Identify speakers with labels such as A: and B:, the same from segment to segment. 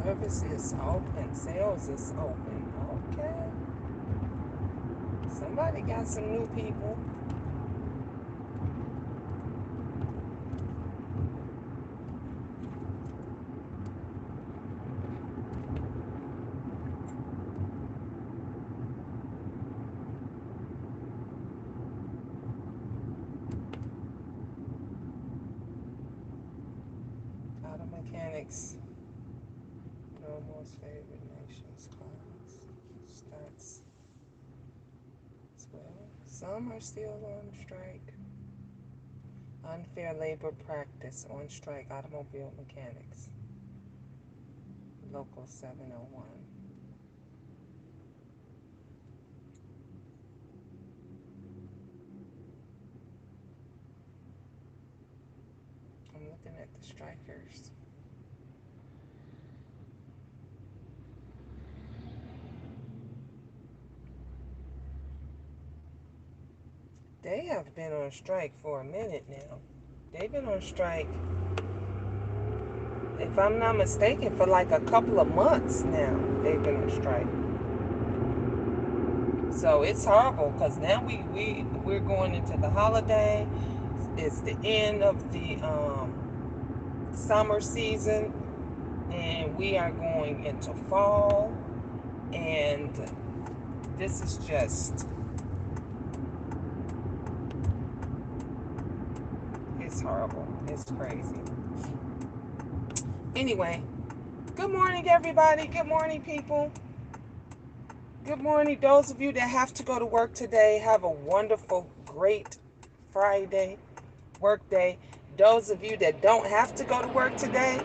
A: Service is open. Sales is open. Okay. Somebody got some new people. Auto mechanics. No most favored nations class starts as well. Some are still on strike. Unfair labor practice on strike. Automobile mechanics. Local 701. I'm looking at the strikers. They have been on strike for a minute now. They've been on strike, if I'm not mistaken, for like a couple of months now. They've been on strike. So it's horrible because now we're going into the holiday. It's the end of the summer season, and we are going into fall, and this is just, it's horrible. It's crazy. Anyway, good morning, everybody. Good morning, people. Good morning. Those of you that have to go to work today, have a wonderful, great Friday work day. Those of you that don't have to go to work today,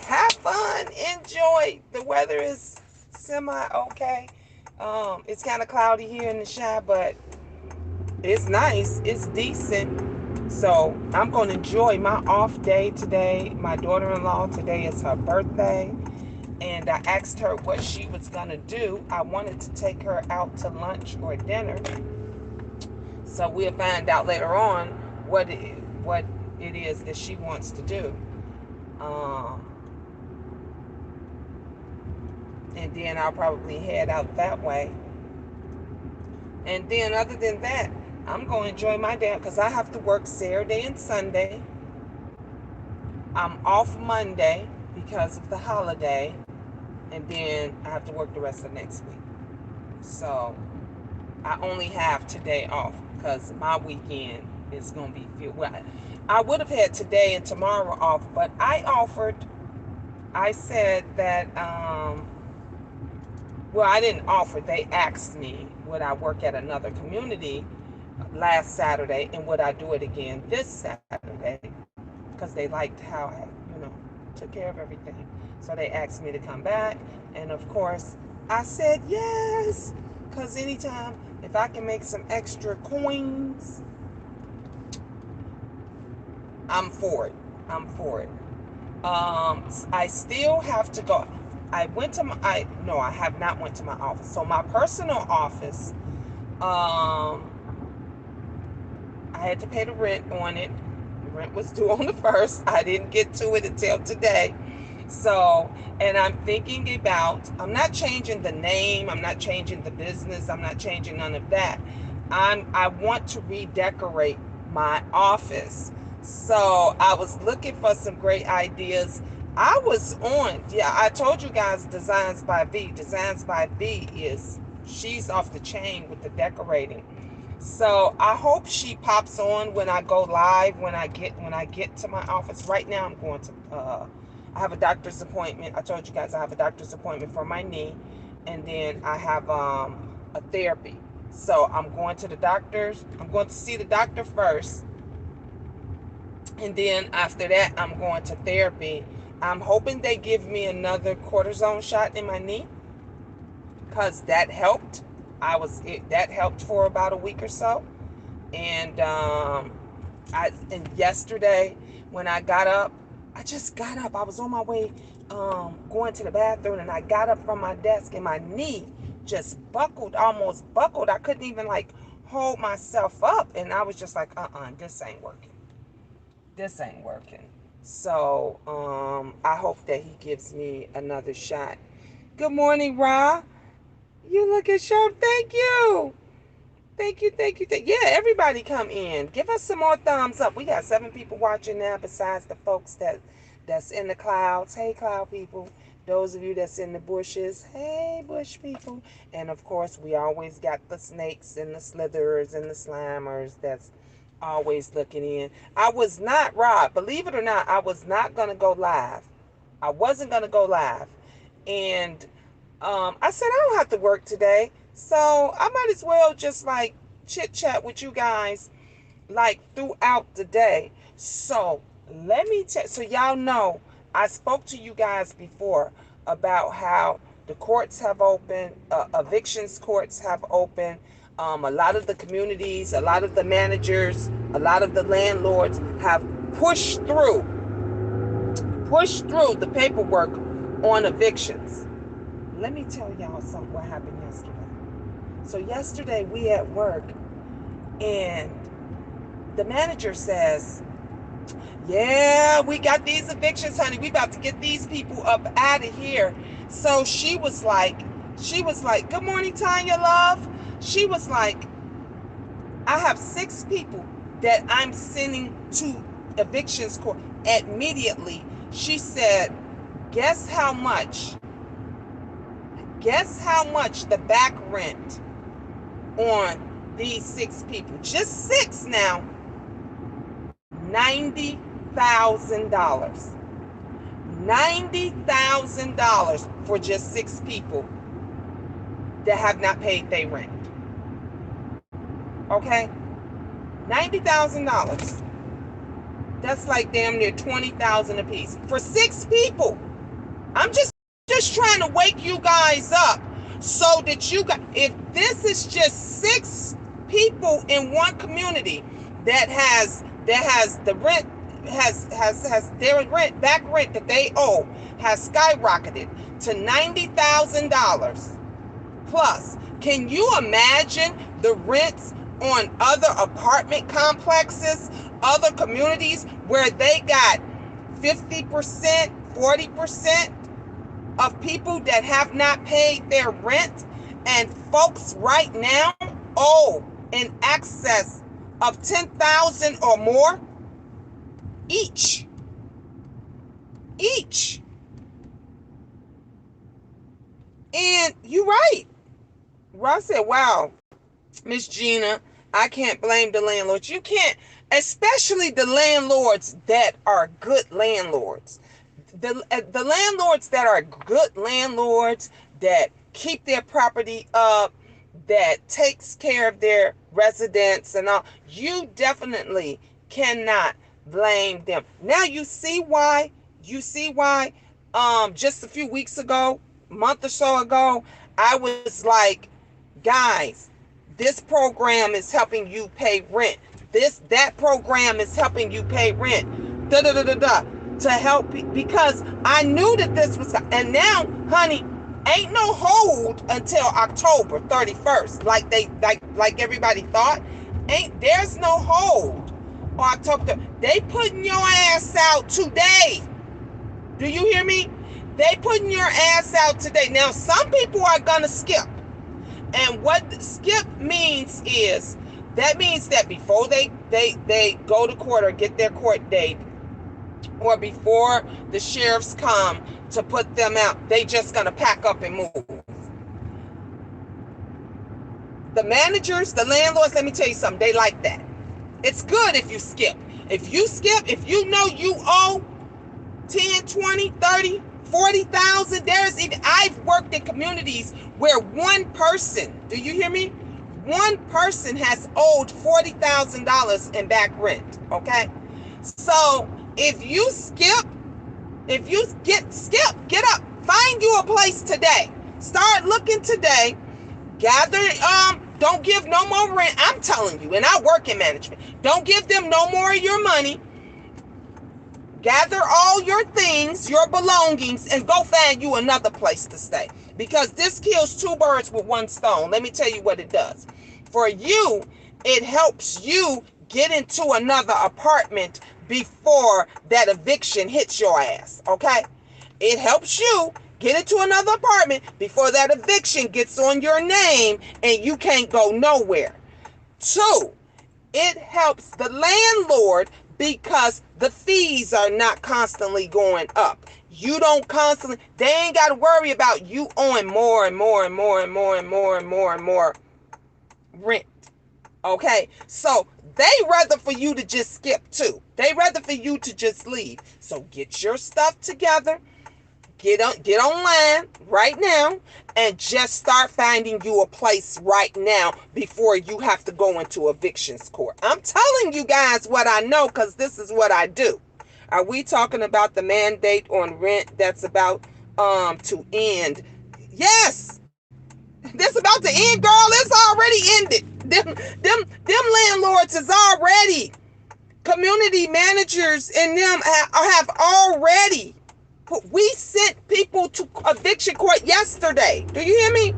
A: have fun, enjoy. The weather is semi okay. It's kind of cloudy here in the Shy, but it's nice. It's decent. So I'm going to enjoy my off day today. My daughter-in-law, today is her birthday. And I asked her what she was going to do. I wanted to take her out to lunch or dinner. So we'll find out later on what it is that she wants to do. And then I'll probably head out that way. And then other than that, I'm going to enjoy my day because I have to work Saturday and Sunday. I'm off Monday because of the holiday. And then I have to work the rest of next week. So I only have today off because my weekend is going to be filled. Well, I would have had today and tomorrow off, but I said that, well, I didn't offer. They asked me would I work at another community last Saturday and would I do it again this Saturday because they liked how I, took care of everything. So they asked me to come back. And of course, I said yes, because anytime, if I can make some extra coins, I'm for it. I'm for it. I still have to go. No, I have not went to my office. So my personal office, I had to pay the rent on it. The rent was due on the 1st. I didn't get to it until today. So, and I'm thinking about, I'm not changing the name, I'm not changing the business, I'm not changing none of that. I want to redecorate my office. So I was looking for some great ideas. I told you guys Designs by V. Designs by V she's off the chain with the decorating. So I hope she pops on when I go live, when I get to my office. Right now I'm going to I have a doctor's appointment. I told you guys I have a doctor's appointment for my knee, and then I have a therapy. So I'm going to the doctor's. I'm going to see the doctor first, and then after that I'm going to therapy. I'm hoping they give me another cortisone shot in my knee because that helped. That helped for about a week or so, and yesterday when I got up, I just got up. I was on my way going to the bathroom, and I got up from my desk, and my knee just almost buckled. I couldn't even hold myself up, and I was just like, this ain't working. This ain't working. So I hope that he gives me another shot. Good morning, Ra. You looking sharp. Thank you. Thank you, thank you, thank you. Yeah, everybody come in. Give us some more thumbs up. We got 7 people watching now besides the folks that's in the clouds. Hey, cloud people. Those of you that's in the bushes. Hey, bush people. And of course, we always got the snakes and the slitherers and the slimers that's always looking in. I was not, Rob, believe it or not, I was not going to go live. I wasn't going to go live. And I said, I don't have to work today. So I might as well just like chit chat with you guys like throughout the day. So let me tell, so y'all know, I spoke to you guys before about how the courts have opened, evictions courts have opened. A lot of the communities, a lot of the managers, a lot of the landlords have pushed through the paperwork on evictions. Let me tell y'all something what happened yesterday. So yesterday we at work and the manager says, yeah, we got these evictions, honey. We about to get these people up out of here. So she was like, good morning, Tanya, love. She was like, I have 6 people that I'm sending to evictions court immediately. She said, guess how much? Guess how much the back rent on these 6 people? Just 6 now. $90,000. $90,000 for just 6 people that have not paid their rent. Okay? $90,000. That's like damn near $20,000 a piece for 6 people. I'm just trying to wake you guys up so that you guys, if this is just 6 people in one community that has the rent has their rent back rent that they owe has skyrocketed to $90,000 plus. Can you imagine the rents on other apartment complexes, other communities where they got 50%, 40% of people that have not paid their rent, and folks right now owe in excess of $10,000 or more each. And you're right. Ross said, wow, Miss Gina, I can't blame the landlords. You can't, especially the landlords that are good landlords. The landlords that are good landlords, that keep their property up, that takes care of their residents and all, you definitely cannot blame them. Now you see why just a few weeks ago, month or so ago, I was like, guys, this program is helping you pay rent. That program is helping you pay rent. Da da da da da. To help, because I knew that this was, and now, honey, ain't no hold until October 31st, like everybody thought. There's no hold on October. They putting your ass out today. Do you hear me? They putting your ass out today. Now, some people are gonna skip. And what skip means is, that means that before they go to court or get their court date, or before the sheriffs come to put them out, they just gonna pack up and move. The managers, the landlords, let me tell you something, they like that. It's good if you skip. If you know you owe 10, 20, 30, 40,000, I've worked in communities where one person, do you hear me? One person has owed $40,000 in back rent, okay? So if you skip, get up, find you a place today. Start looking today. Gather, don't give no more rent. I'm telling you, and I work in management. Don't give them no more of your money. Gather all your things, your belongings, and go find you another place to stay. Because this kills 2 birds with 1 stone. Let me tell you what it does. For you, it helps you get into another apartment before that eviction hits your ass, okay? It helps you get into another apartment before that eviction gets on your name and you can't go nowhere. 2, it helps the landlord because the fees are not constantly going up. You don't constantly, they ain't got to worry about you owing more and more and more and more and more and more and more rent. Okay, so they rather for you to just skip too. They rather for you to just leave. So get your stuff together. Get online right now and just start finding you a place right now before you have to go into evictions court. I'm telling you guys what I know because this is what I do. Are we talking about the mandate on rent that's about to end? Yes, this about to end, girl. It's already ended. Them landlords is already, community managers and them have already. We sent people to eviction court yesterday. Do you hear me?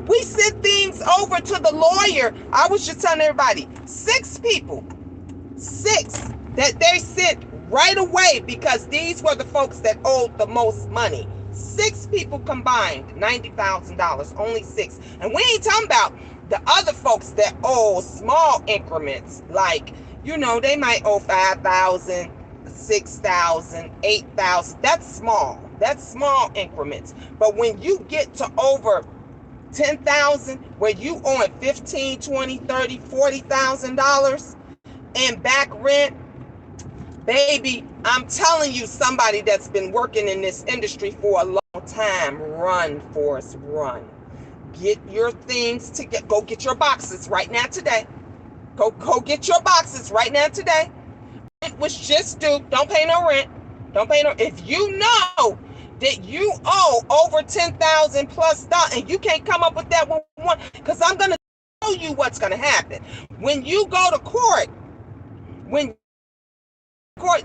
A: We sent things over to the lawyer. I was just telling everybody, 6 people, 6 that they sent right away because these were the folks that owed the most money. 6 people combined, $90,000, only 6. And we ain't talking about the other folks that owe small increments, like, you know, they might owe 5,000, 6,000, 8,000. That's small. That's small increments. But when you get to over 10,000, where you owe 15, 20, 30, $40,000 in back rent, baby, I'm telling you, somebody that's been working in this industry for a long time, run, Forrest, run. Get your things to go get your boxes right now today. Go get your boxes right now today. It was just due. Don't pay no rent. Don't pay no. If you know that you owe over 10,000 plus dollars and you can't come up with that one, because I'm gonna tell you what's gonna happen when you go to court.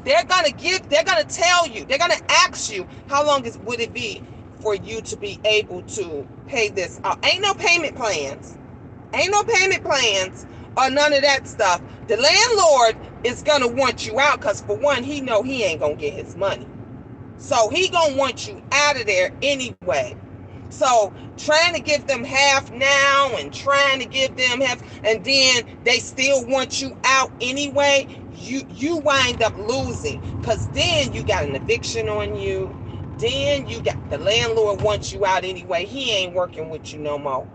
A: They're gonna tell you, they're gonna ask you how long would it be for you to be able to pay this. Ain't no payment plans. Ain't no payment plans or none of that stuff. The landlord is gonna want you out because, for one, he know he ain't gonna get his money. So he gonna want you out of there anyway. So trying to give them half now and trying to give them half, and then they still want you out anyway, you wind up losing, because then you got an eviction on you. Then you got the landlord wants you out anyway. He ain't working with you no more.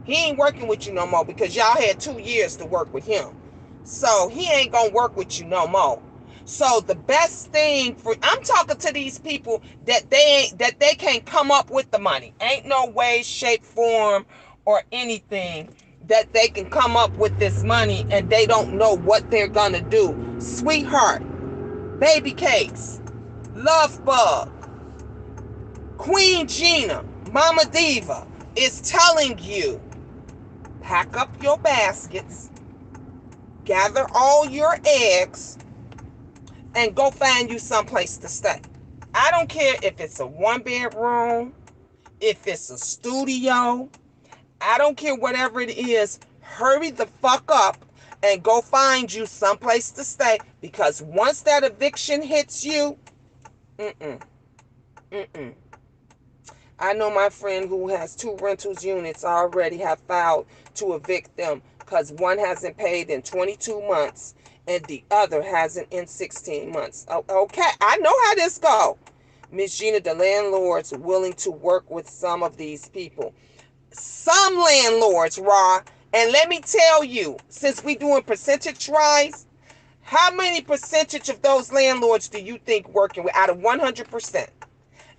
A: He ain't working with you no more because y'all had 2 years to work with him. So he ain't gonna work with you no more. So the best thing I'm talking to these people that they can't come up with the money. Ain't no way, shape, form, or anything that they can come up with this money and they don't know what they're gonna do. Sweetheart, Baby Cakes, Love Bug, Queen Gina, Mama Diva is telling you, pack up your baskets, gather all your eggs, and go find you someplace to stay. I don't care if it's a 1-bedroom, if it's a studio. I don't care, whatever it is. Hurry the fuck up and go find you someplace to stay, because once that eviction hits you, I know my friend who has 2 rentals units already have filed to evict them because one hasn't paid in 22 months and the other hasn't in 16 months. Okay, I know how this go. Miss Gina, the landlord's willing to work with some of these people. Some landlords, Ra, and let me tell you, since we doing percentage rise, how many percentage of those landlords do you think working with out of 100%?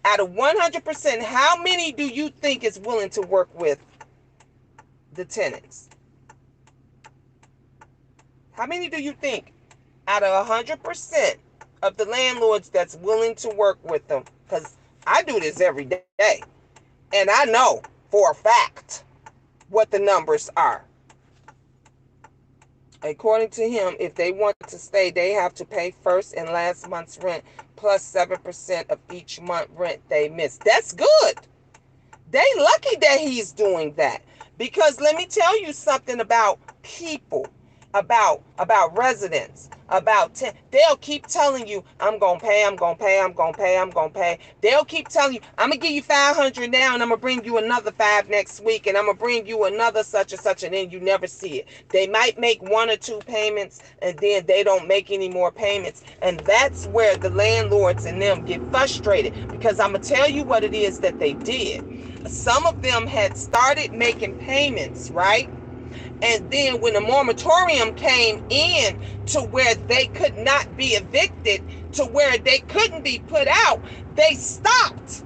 A: Out of 100%, how many do you think is willing to work with the tenants? How many do you think out of 100% of the landlords that's willing to work with them? Because I do this every day. And I know for a fact what the numbers are. According to him, if they want to stay, they have to pay first and last month's rent plus 7% of each month rent they miss. That's good. They lucky that he's doing that. Because let me tell you something about people, about residents. about 10. They'll keep telling you, I'm going to pay, I'm going to pay, I'm going to pay, I'm going to pay. They'll keep telling you, I'm going to give you 500 now, and I'm going to bring you another 5 next week, and I'm going to bring you another such and such, and then you never see it. They might make 1 or 2 payments, and then they don't make any more payments. And that's where the landlords and them get frustrated, because I'm going to tell you what it is that they did. Some of them had started making payments, right? And then when the moratorium came in to where they could not be evicted, to where they couldn't be put out, they stopped.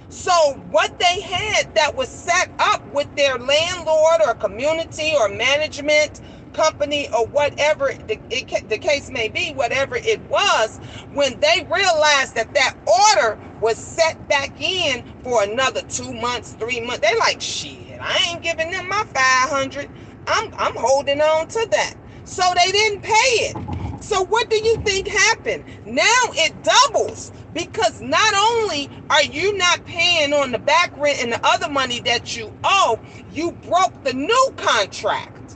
A: So what they had that was set up with their landlord or community or management company or whatever the case may be, whatever it was, when they realized that that order was set back in for another 2 months, 3 months, they like, shit, I ain't giving them my 500. I'm holding on to that. So they didn't pay it. So what do you think happened? Now it doubles, because not only are you not paying on the back rent and the other money that you owe, you broke the new contract,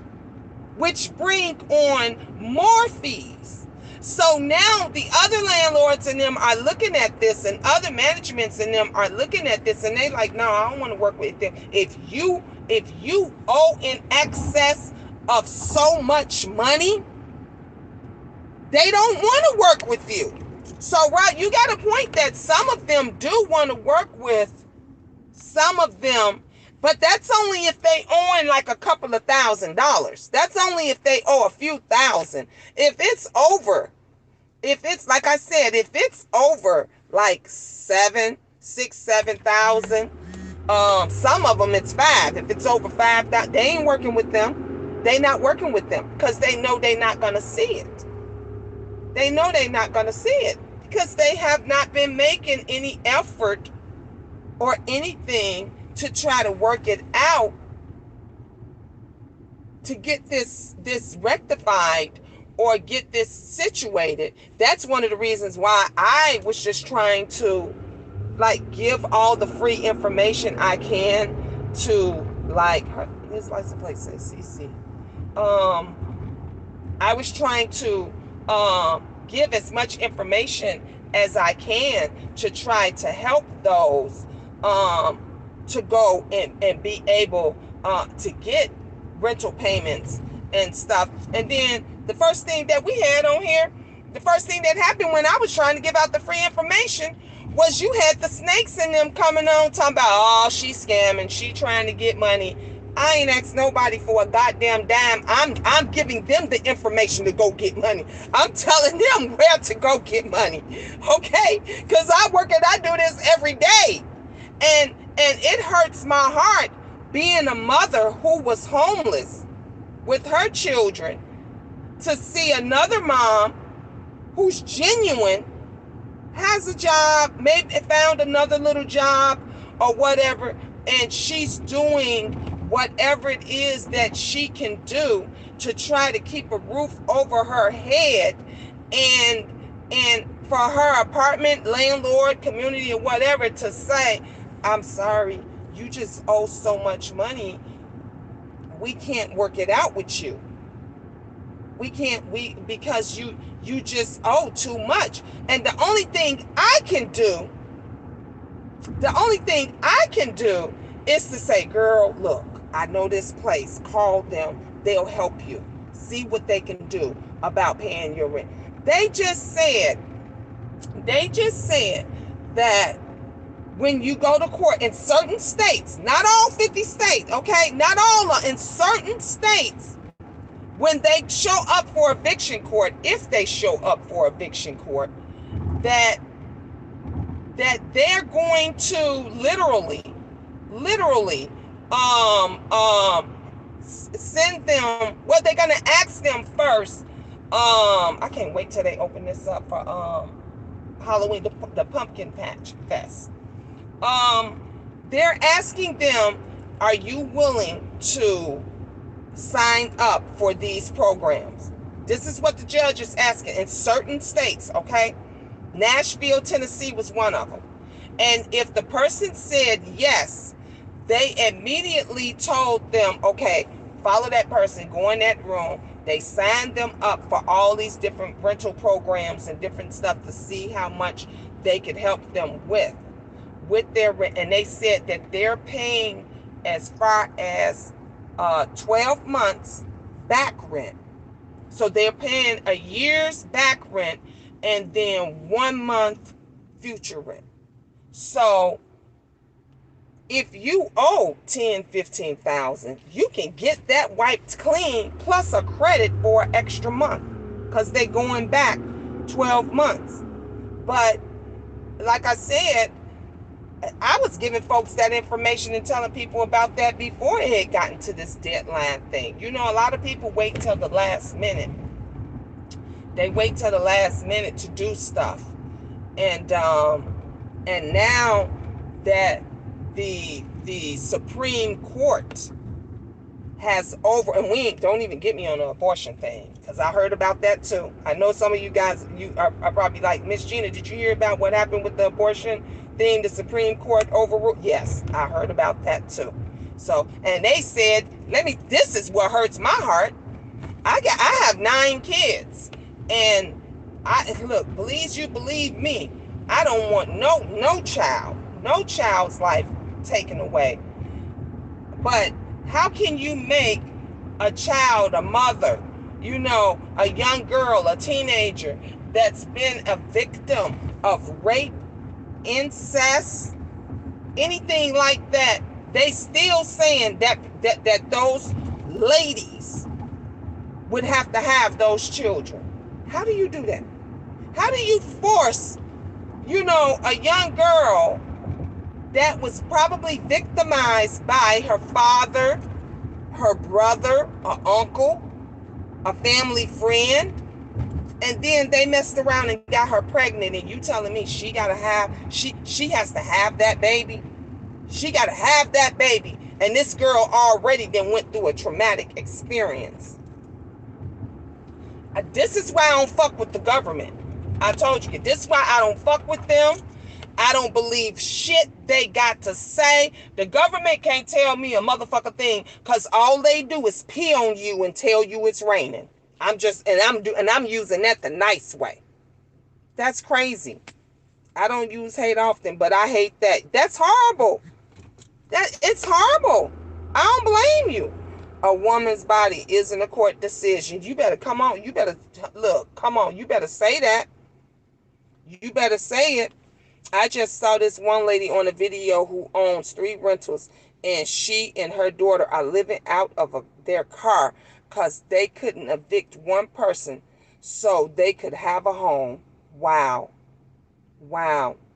A: which bring on more fees. So now the other landlords and them are looking at this, and other managements and them are looking at this, and they like, no, I don't want to work with them. If you owe in excess of so much money, they don't want to work with you. So, right, you got a point that some of them do want to work with some of them, but that's only if they owe like a couple of $1,000s. That's only if they owe a few thousand. If it's like I said, if it's over like 7,000, 7,000, some of them it's 5. If it's over 5,000, they ain't working with them. They not working with them because they know they're not gonna see it. They know they're not gonna see it because they have not been making any effort or anything to try to work it out to get this rectified or get this situated. That's one of the reasons why I was just trying to like give all the free information I can to like his license plate says CC. I was trying to give as much information as I can to try to help those to go and be able to get rental payments and stuff. And then the first thing that we had on here, the first thing that happened when I was trying to give out the free information was you had the snakes in them coming on talking about, oh, she's scamming, she trying to get money. I ain't asked nobody for a goddamn dime. I'm giving them the information to go get money. I'm telling them where to go get money. Okay? Because I do this every day. And it hurts my heart being a mother who was homeless with her children to see another mom who's genuine, has a job, maybe found another little job or whatever, and she's doing whatever it is that she can do to try to keep a roof over her head, and for her apartment landlord, community, or whatever to say, I'm sorry, you just owe so much money, we can't work it out with you. We can't, because you just owe too much. And the only thing I can do is to say, girl, look, I know this place, call them, they'll help you. See what they can do about paying your rent. They just said that when you go to court in certain states, not all 50 states, okay, not all, in certain states, when they show up for eviction court, if they show up for eviction court, that they're going to literally send them, well, they're gonna ask them first. I can't wait till they open this up for Halloween, the Pumpkin Patch Fest. They're asking them, are you willing to sign up for these programs? This is what the judge is asking in certain states, okay? Nashville, Tennessee was one of them. And if the person said yes, they immediately told them, okay, follow that person, go in that room, They signed them up for all these different rental programs and different stuff to see how much they could help them with their rent. And they said that they're paying as far as 12 months back rent. So they're paying a year's back rent and then 1 month future rent. So if you owe 10, 15,000, you can get that wiped clean plus a credit for an extra month because they're going back 12 months. But like I said, I was giving folks that information and telling people about that before it had gotten to this deadline thing. You know, a lot of people wait till the last minute. They wait till the last minute to do stuff. And now that the Supreme Court has and don't even get me on the abortion thing, because I heard about that too. I know some of you guys, you are probably like, Miss Gina, did you hear about what happened with the abortion thing? The Supreme Court overruled. Yes, I heard about that too. So, and they said, this is what hurts my heart. I have 9 kids, and look, please, you believe me, I don't want no child's life taken away. But how can you make a child, a mother, a young girl, a teenager that's been a victim of rape, incest, anything like that? They still saying that those ladies would have to have those children. How do you do that? How do you force, a young girl that was probably victimized by her father, her brother, her uncle, a family friend, and then they messed around and got her pregnant, and you telling me she has to have that baby? She got to have that baby, and this girl already then went through a traumatic experience. This is why I don't fuck with the government. I told you, this is why I don't fuck with them. I don't believe shit they got to say. The government can't tell me a motherfucker thing, because all they do is pee on you and tell you it's raining. I'm using that the nice way. That's crazy. I don't use hate often, but I hate that. That's horrible. It's horrible. I don't blame you. A woman's body isn't a court decision. You better come on. You better look. Come on. You better say that. You better say it. I just saw this one lady on a video who owns 3 rentals, and she and her daughter are living out of their car because they couldn't evict one person so they could have a home. Wow.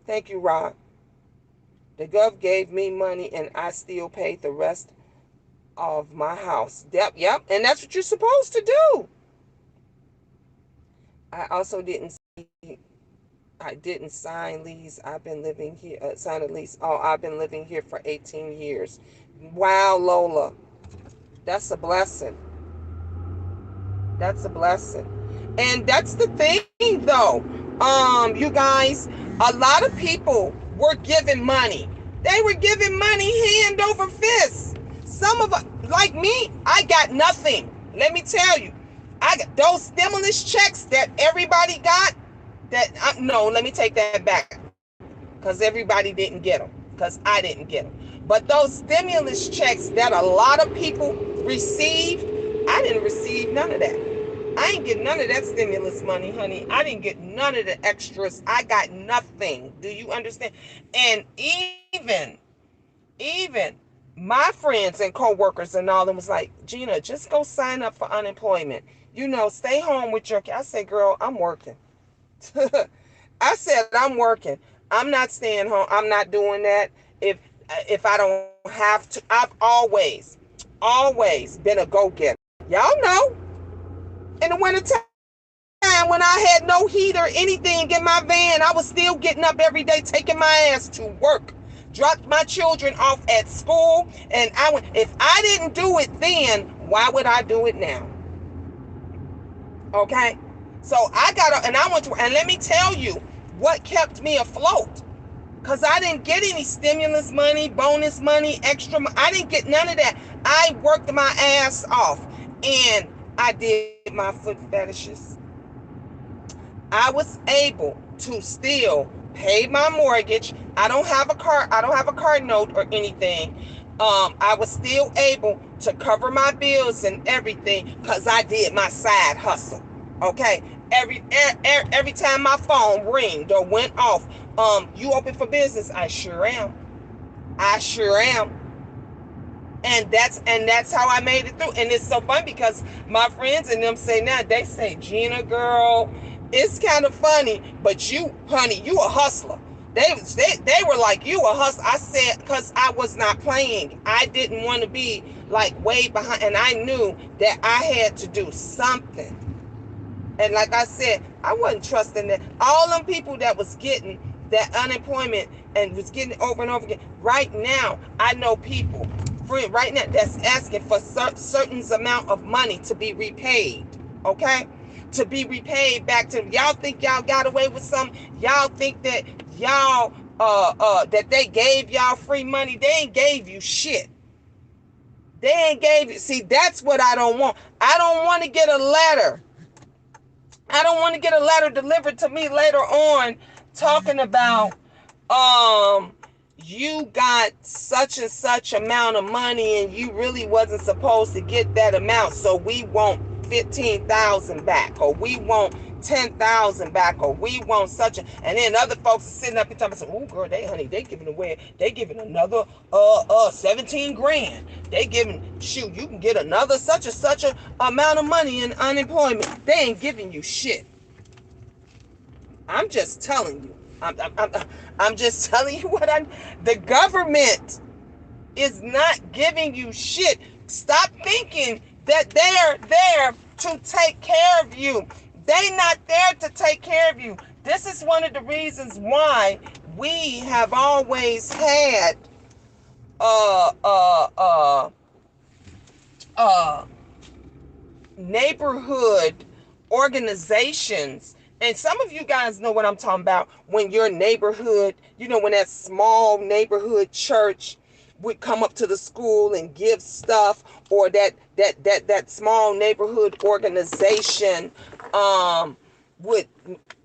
A: Thank you, Rod. The gov gave me money and I still paid the rest of my house. Yep. And that's what you're supposed to do. I didn't sign lease. I've been living here, sign a lease. Oh, I've been living here for 18 years. Wow, Lola. That's a blessing. That's a blessing. And that's the thing, though. You guys, a lot of people were giving money. They were giving money hand over fist. Some of us, like me, I got nothing. Let me tell you. I got those stimulus checks that everybody got. No, let me take that back, because everybody didn't get them, because I didn't get them. But those stimulus checks that a lot of people received, I didn't receive none of that. I ain't get none of that stimulus money, honey. I didn't get none of the extras. I got nothing. Do you understand? And even my friends and co-workers and all them was like, Gina, just go sign up for unemployment. Stay home with your kids. I said, girl, I'm working. I said, I'm working. I'm not staying home. I'm not doing that if I don't have to. I've always been a go-getter. Y'all know. In the wintertime, when I had no heat or anything in my van, I was still getting up every day, taking my ass to work. Dropped my children off at school, and if I didn't do it then, why would I do it now? Okay? So I went to, and let me tell you what kept me afloat. Because I didn't get any stimulus money, bonus money, extra money. I didn't get none of that. I worked my ass off. And I did my foot fetishes. I was able to still pay my mortgage. I don't have a car. I don't have a car note or anything. I was still able to cover my bills and everything because I did my side hustle. Okay. Every time my phone ringed or went off, you open for business? I sure am. I sure am. And that's how I made it through. And it's so fun because my friends and them say now, they say, Gina girl, it's kind of funny, but you, honey, you a hustler. They were like, you a hustler. I said, because I was not playing. I didn't want to be like way behind, and I knew that I had to do something. And like I said, I wasn't trusting that all them people that was getting that unemployment and was getting it over and over again. Right now, I know people right now that's asking for certain amount of money to be repaid. Okay, to be repaid back to y'all. Think y'all got away with something? Y'all think that y'all that they gave y'all free money? They ain't gave you shit. They ain't gave you. See, that's what I don't want. I don't want to get a letter. I don't want to get a letter delivered to me later on talking about you got such and such amount of money and you really wasn't supposed to get that amount, so we want 15,000 back, or we want 10,000 back, or we want such a, and then other folks are sitting up and talking about, oh girl, they giving away, they giving another 17 grand. They giving, shoot, you can get another such a amount of money in unemployment. They ain't giving you shit. I'm just telling you. I'm just telling you what the government is not giving you shit. Stop thinking that they're there to take care of you. They're not there to take care of you. This is one of the reasons why we have always had uh uh uh uh neighborhood organizations. And some of you guys know what I'm talking about. When your neighborhood, when that small neighborhood church would come up to the school and give stuff, or that small neighborhood organization would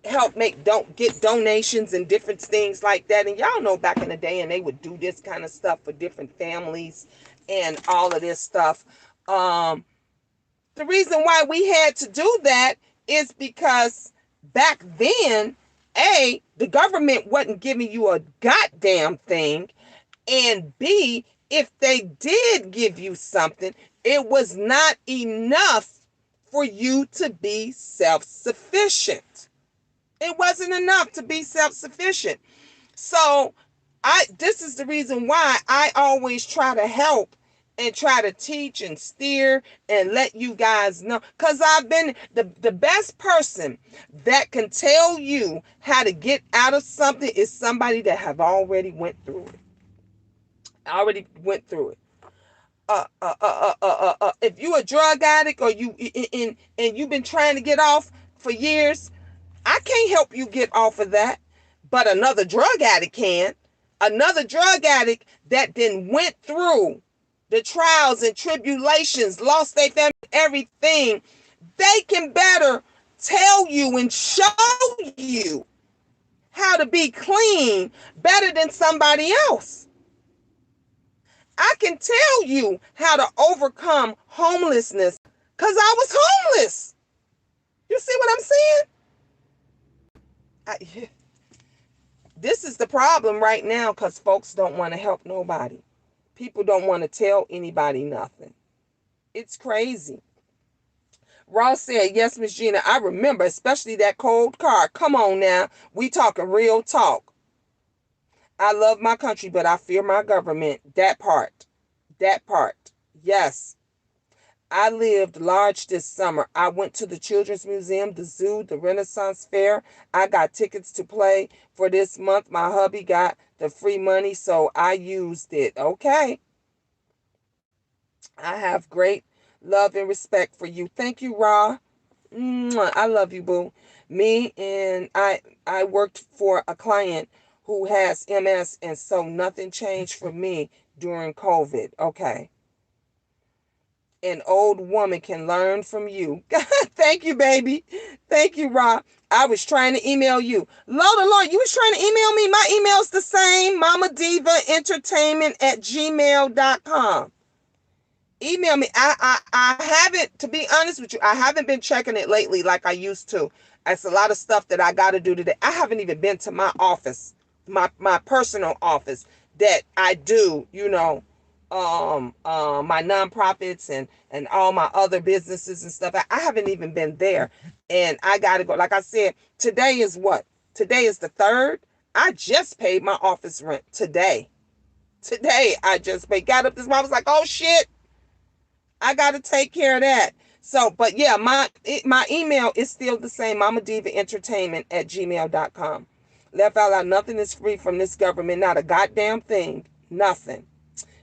A: help don't get donations and different things like that. And y'all know back in the day, and they would do this kind of stuff for different families and all of this stuff. The reason why we had to do that is because back then, the government wasn't giving you a goddamn thing. And B, if they did give you something, it was not enough for you to be self-sufficient. It wasn't enough to be self-sufficient. So this is the reason why I always try to help and try to teach and steer and let you guys know, because I've been the best person that can tell you how to get out of something is somebody that have already went through it. If you a drug addict, or you and you've been trying to get off for years, I can't help you get off of that, but another drug addict can. Another drug addict that then went through the trials and tribulations, lost their family, everything, they can better tell you and show you how to be clean better than somebody else. I can tell you how to overcome homelessness because I was homeless. You see what I'm saying? This is the problem right now, because folks don't want to help nobody. People don't want to tell anybody nothing. It's crazy. Ross said, yes, Miss Gina, I remember, especially that cold car. Come on now. We talking real talk. I love my country, but I fear my government. That part. Yes. I lived large this summer. I went to the Children's Museum, the zoo, the Renaissance Fair. I got tickets to play for this month. My hubby got the free money, so I used it. Okay. I have great love and respect for you. Thank you, Ra. I love you, boo. Me and I worked for a client who has MS, and so nothing changed for me during COVID. Okay. An old woman can learn from you. Thank you, baby. Thank you, Rob. I was trying to email you. Lord, you was trying to email me. My email's the same, Mama Diva Entertainment at gmail.com. Email me. I haven't, to be honest with you, I haven't been checking it lately like I used to. It's a lot of stuff that I got to do today. I haven't even been to my office, my personal office that I do, my nonprofits and all my other businesses and stuff. I haven't even been there, and I got to go. Like I said, today is what? Today is the 3rd. I just paid my office rent today. Today I just paid. Got up this morning. I was like, oh shit. I got to take care of that. So, but yeah, my email is still the same, Mama Diva Entertainment at gmail.com. Left out loud, nothing is free from this government, not a goddamn thing, nothing.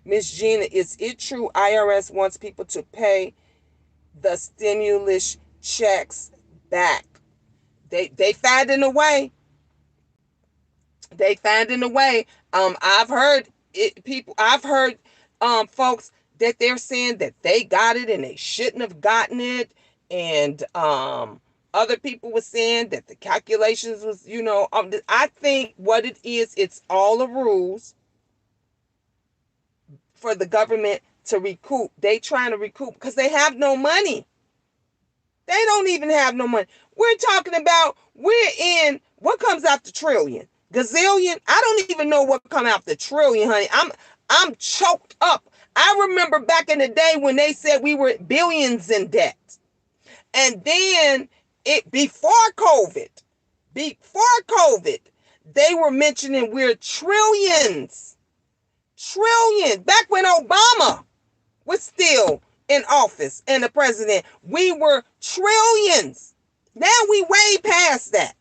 A: Miss Gina, is it true IRS wants people to pay the stimulus checks back? They finding a way. They finding a way. I've heard folks that they're saying that they got it and they shouldn't have gotten it, and other people were saying that the calculations was, I think what it is, it's all the rules for the government to recoup. They trying to recoup because they have no money. They don't even have no money. We're talking about, we're in, what comes after trillion? Gazillion? I don't even know what come after trillion, honey. I'm choked up. I remember back in the day when they said we were billions in debt. And then before COVID, they were mentioning we're trillions. Trillions. Back when Obama was still in office and the president, we were trillions. Now we way past that.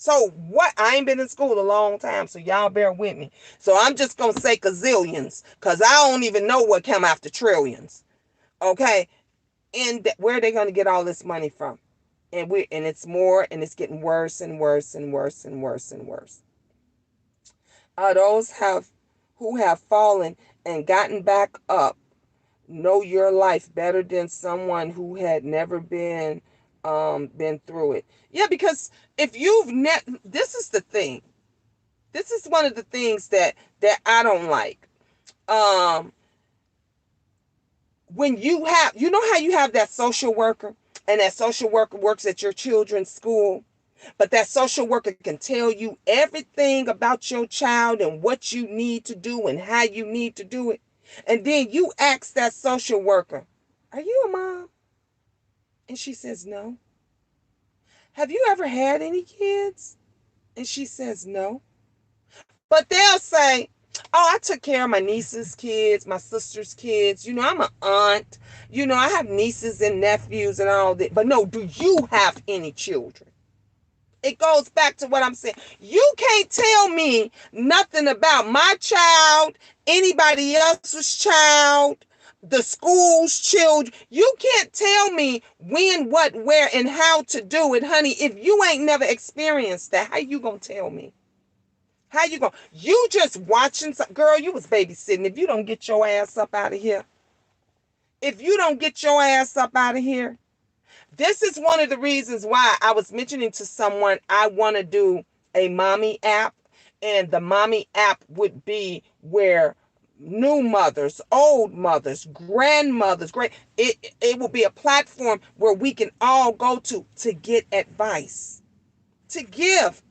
A: So what? I ain't been in school a long time, so y'all bear with me. So I'm just going to say gazillions, because I don't even know what came after trillions. Okay? And where are they going to get all this money from? And it's more, and it's getting worse and worse and worse and worse and worse. Those who have fallen and gotten back up know your life better than someone who had never been through it. Yeah, because if this is the thing. This is one of the things that I don't like. When you know how you have that social worker, and that social worker works at your children's school, but that social worker can tell you everything about your child and what you need to do and how you need to do it. And then you ask that social worker, are you a mom? And she says, no. Have you ever had any kids? And she says, no. But they'll say, oh, I took care of my niece's kids, my sister's kids. I'm an aunt. I have nieces and nephews and all that. But no, do you have any children? It goes back to what I'm saying. You can't tell me nothing about my child, anybody else's child, the school's children. You can't tell me when, what, where, and how to do it, honey. If you ain't never experienced that, how you gonna tell me? How you gonna? You just watching, girl, you was babysitting. If you don't get your ass up out of here. If you don't get your ass up out of here. This is one of the reasons why I was mentioning to someone I want to do a mommy app. And the mommy app would be where new mothers, old mothers, grandmothers, it will be a platform where we can all go to get advice, to give,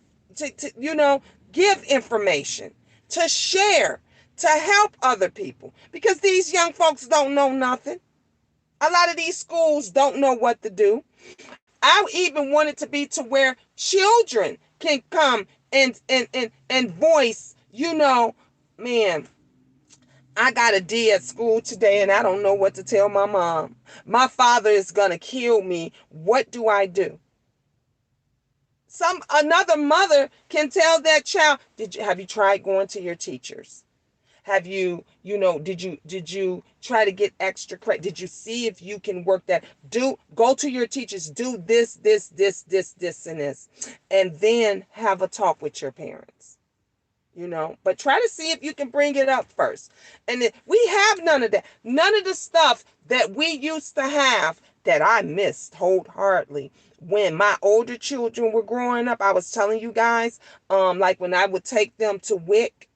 A: give information, to share, to help other people. Because these young folks don't know nothing. A lot of these schools don't know what to do. I even want it to be to where children can come and voice, man, I got a D at school today and I don't know what to tell my mom. My father is going to kill me. What do I do? Another mother can tell that child, have you tried going to your teachers? Have you, did you try to get extra credit? Did you see if you can work that? Go to your teachers, do this, and this, and then have a talk with your parents. But try to see if you can bring it up first. And we have none of that. None of the stuff that we used to have that I missed wholeheartedly when my older children were growing up. I was telling you guys, like when I would take them to WIC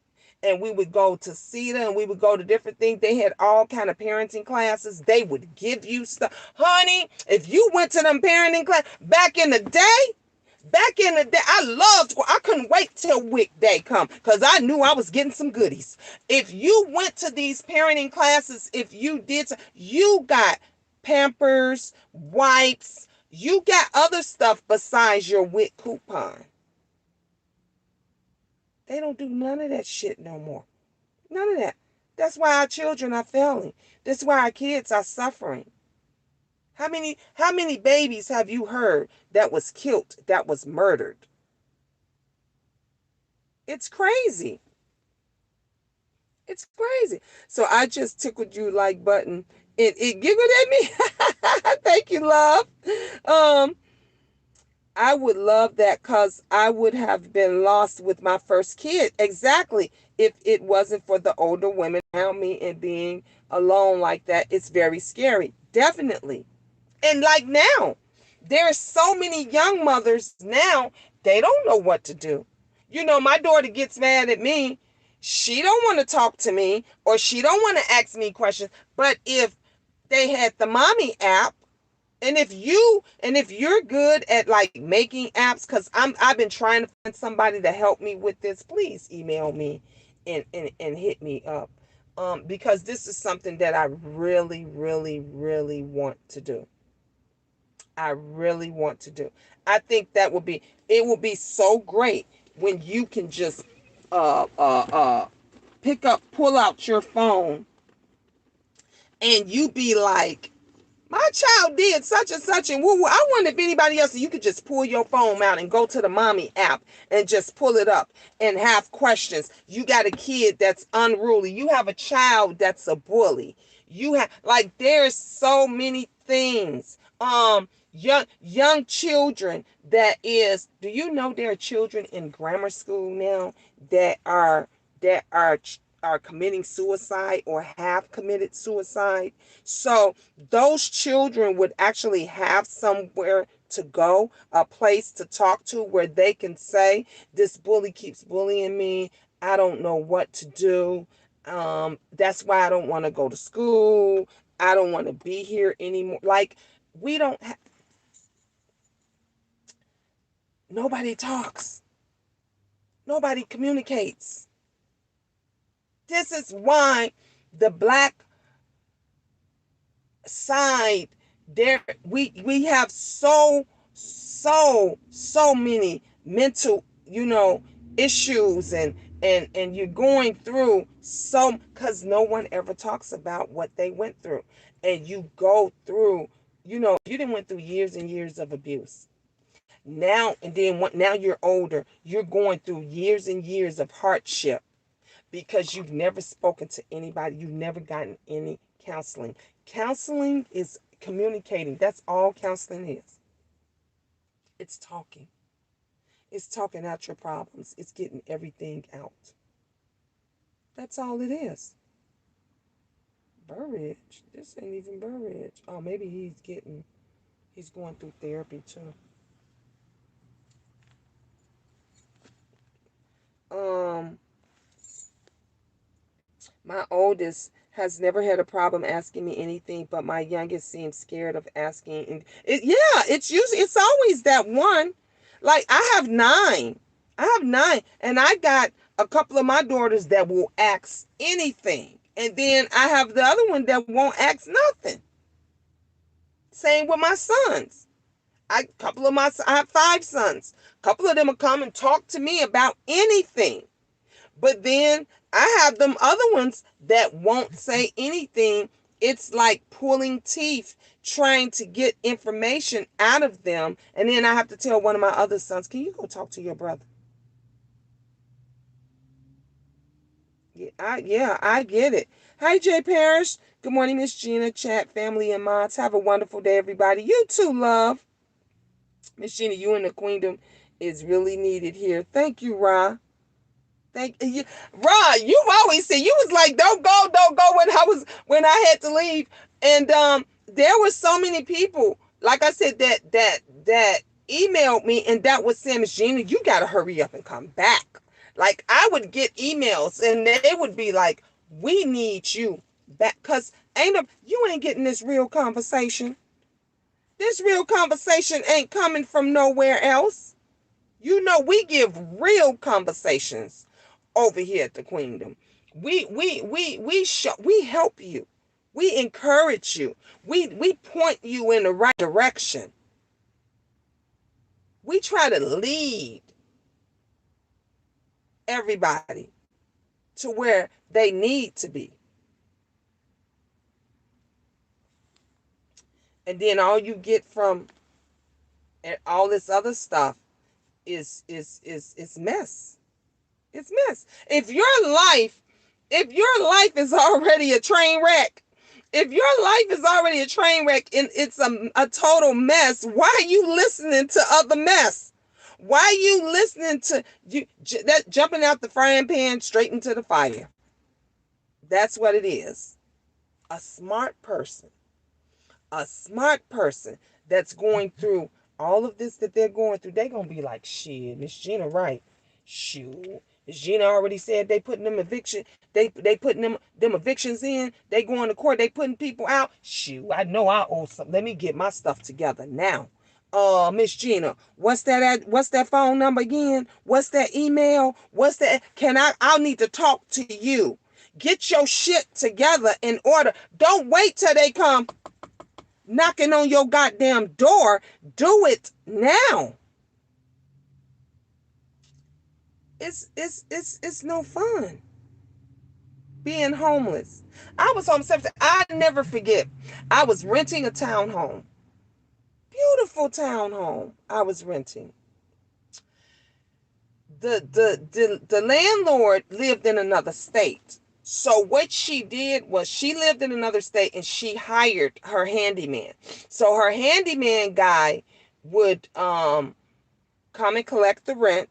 A: and we would go to CETA and we would go to different things. They had all kind of parenting classes. They would give you stuff. Honey, if you went to them parenting class back in the day, I couldn't wait till WIC day come because I knew I was getting some goodies. If you went to these parenting classes, if you did, you got Pampers, wipes, you got other stuff besides your WIC coupon. They don't do none of that shit no more. None of that. That's why our children are failing. That's why our kids are suffering. How many babies have you heard that was killed, that was murdered? It's crazy. It's crazy. So I just tickled you like button. It giggled at me. Thank you, love. Um, I would love that because I would have been lost with my first kid. Exactly. If it wasn't for the older women around me and being alone like that, it's very scary. Definitely. And like now, there are so many young mothers now, they don't know what to do. My daughter gets mad at me. She don't want to talk to me or she don't want to ask me questions. But if they had the mommy app, and if you're good at like making apps, because I've been trying to find somebody to help me with this, please email me and hit me up. Because this is something that I really, really, really want to do. I really want to do. I think it would be so great when you can just pull out your phone and you be like, my child did such and such and woo woo. I wonder if anybody else, you could just pull your phone out and go to the mommy app and just pull it up and have questions. You got a kid that's unruly. You have a child that's a bully. You have like there's so many things. Young children do you know there are children in grammar school now that are committing suicide or have committed suicide? So those children would actually have somewhere to go, a place to talk to where they can say, this bully keeps bullying me. I don't know what to do. That's why I don't want to go to school. I don't want to be here anymore. Like, we don't have, nobody talks. Nobody communicates. This is why the black side there we have so many mental issues, and you're going through so because no one ever talks about what they went through. And you go through, you didn't went through years and years of abuse now, and then now you're older, you're going through years and years of hardship because you've never spoken to anybody, you've never gotten any counseling. Counseling is communicating. That's all counseling is. It's talking. It's talking out your problems. It's getting everything out. That's all it is. Burridge. This ain't even Burridge. Oh, maybe he's going through therapy too. Um, my oldest has never had a problem asking me anything, but my youngest seems scared of asking. And it's always that one. Like I have nine, and I got a couple of my daughters that will ask anything, and then I have the other one that won't ask nothing. Same with my sons. I have five sons. A couple of them will come and talk to me about anything. But then I have them other ones that won't say anything. It's like pulling teeth trying to get information out of them. And then I have to tell one of my other sons, can you go talk to your brother? Yeah, I get it. Hi, Jay Parrish. Good morning, Miss Gina, chat, family, and mods. Have a wonderful day, everybody. You too, love. Miss Gina, you in the queendom is really needed here. Thank you, Ra. Thank you, Rod. You've always said you was like, don't go when I had to leave, and there were so many people, like I said, that emailed me, and that was saying, Miss Gina, you got to hurry up and come back. Like I would get emails, and they would be like, we need you back, cause you ain't getting this real conversation. This real conversation ain't coming from nowhere else. You know, we give real conversations over here at the Queendom. We help you. We encourage you. We point you in the right direction. We try to lead everybody to where they need to be. And then all you get from all this other stuff is mess. It's mess. If your life is already a train wreck, if your life is already a train wreck and it's a total mess, why are you listening to other mess? Why are you listening to that jumping out the frying pan straight into the fire? That's what it is. A smart person, a smart person that's going through all of this that they're going through, they're gonna be like, shit, Miss Gina, right? Shoot. Miss Gina already said they putting they putting them evictions in, they going to court, they putting people out. Shoot, I know I owe something. Let me get my stuff together now. Miss Gina, what's that phone number again? What's that email? What's that? I'll need to talk to you. Get your shit together in order. Don't wait till they come knocking on your goddamn door. Do it now. It's no fun being homeless. I was home 7. I never forget. I was renting a townhome. Beautiful townhome I was renting. The landlord lived in another state. So what she did was she lived in another state and she hired her handyman. So her handyman guy would come and collect the rent.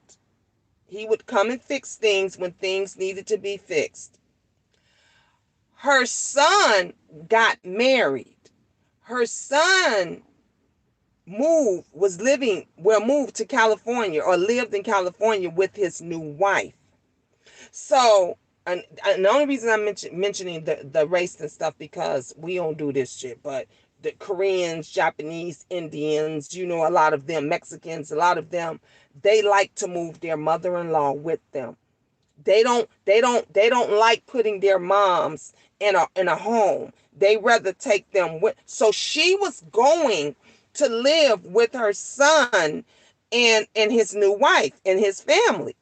A: He would come and fix things when things needed to be fixed. Her son got married. Her son moved to California, or lived in California with his new wife. So, and the only reason I'm mentioning the race and stuff, because we don't do this shit, but the Koreans, Japanese, Indians, a lot of them, Mexicans, a lot of them, they like to move their mother-in-law with them. They don't like putting their moms in a home. They rather take them with. So she was going to live with her son and his new wife and his family.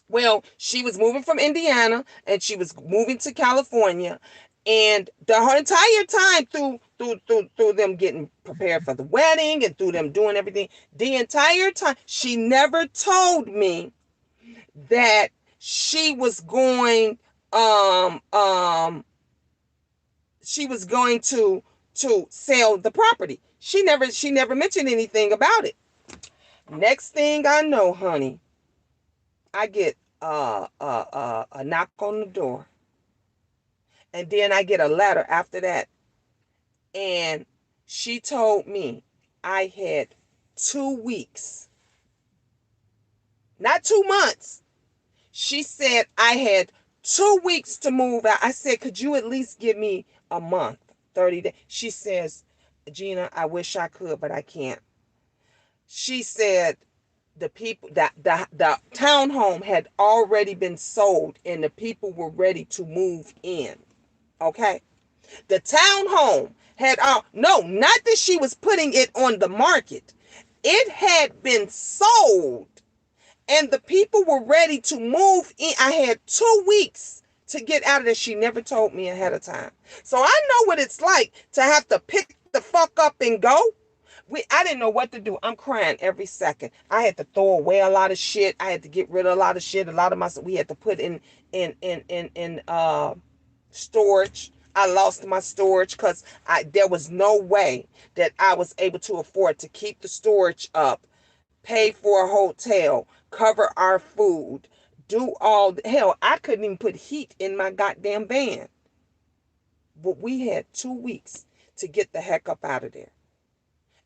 A: Well, she was moving from Indiana and she was moving to California, and the whole entire time through them getting prepared for the wedding and through them doing everything, the entire time she never told me that she was going um um she was going to sell the property. She never mentioned anything about it. Next thing I know, honey, I get a knock on the door, and then I get a letter after that, and she told me I had 2 weeks, not 2 months. She said I had 2 weeks to move out. I said, could you at least give me a month, 30 days? She says, Gina, I wish I could, but I can't. She said the people that the townhome had already been sold and the people were ready to move in. Okay. The townhome had no, not that she was putting it on the market. It had been sold and the people were ready to move in. I had 2 weeks to get out of there. She never told me ahead of time. So I know what it's like to have to pick the fuck up and go. I didn't know what to do. I'm crying every second. I had to throw away a lot of shit. I had to get rid of a lot of shit. A lot of my we had to put in storage. I lost my storage because there was no way that I was able to afford to keep the storage up, pay for a hotel, cover our food, do all, hell, I couldn't even put heat in my goddamn van. But we had 2 weeks to get the heck up out of there.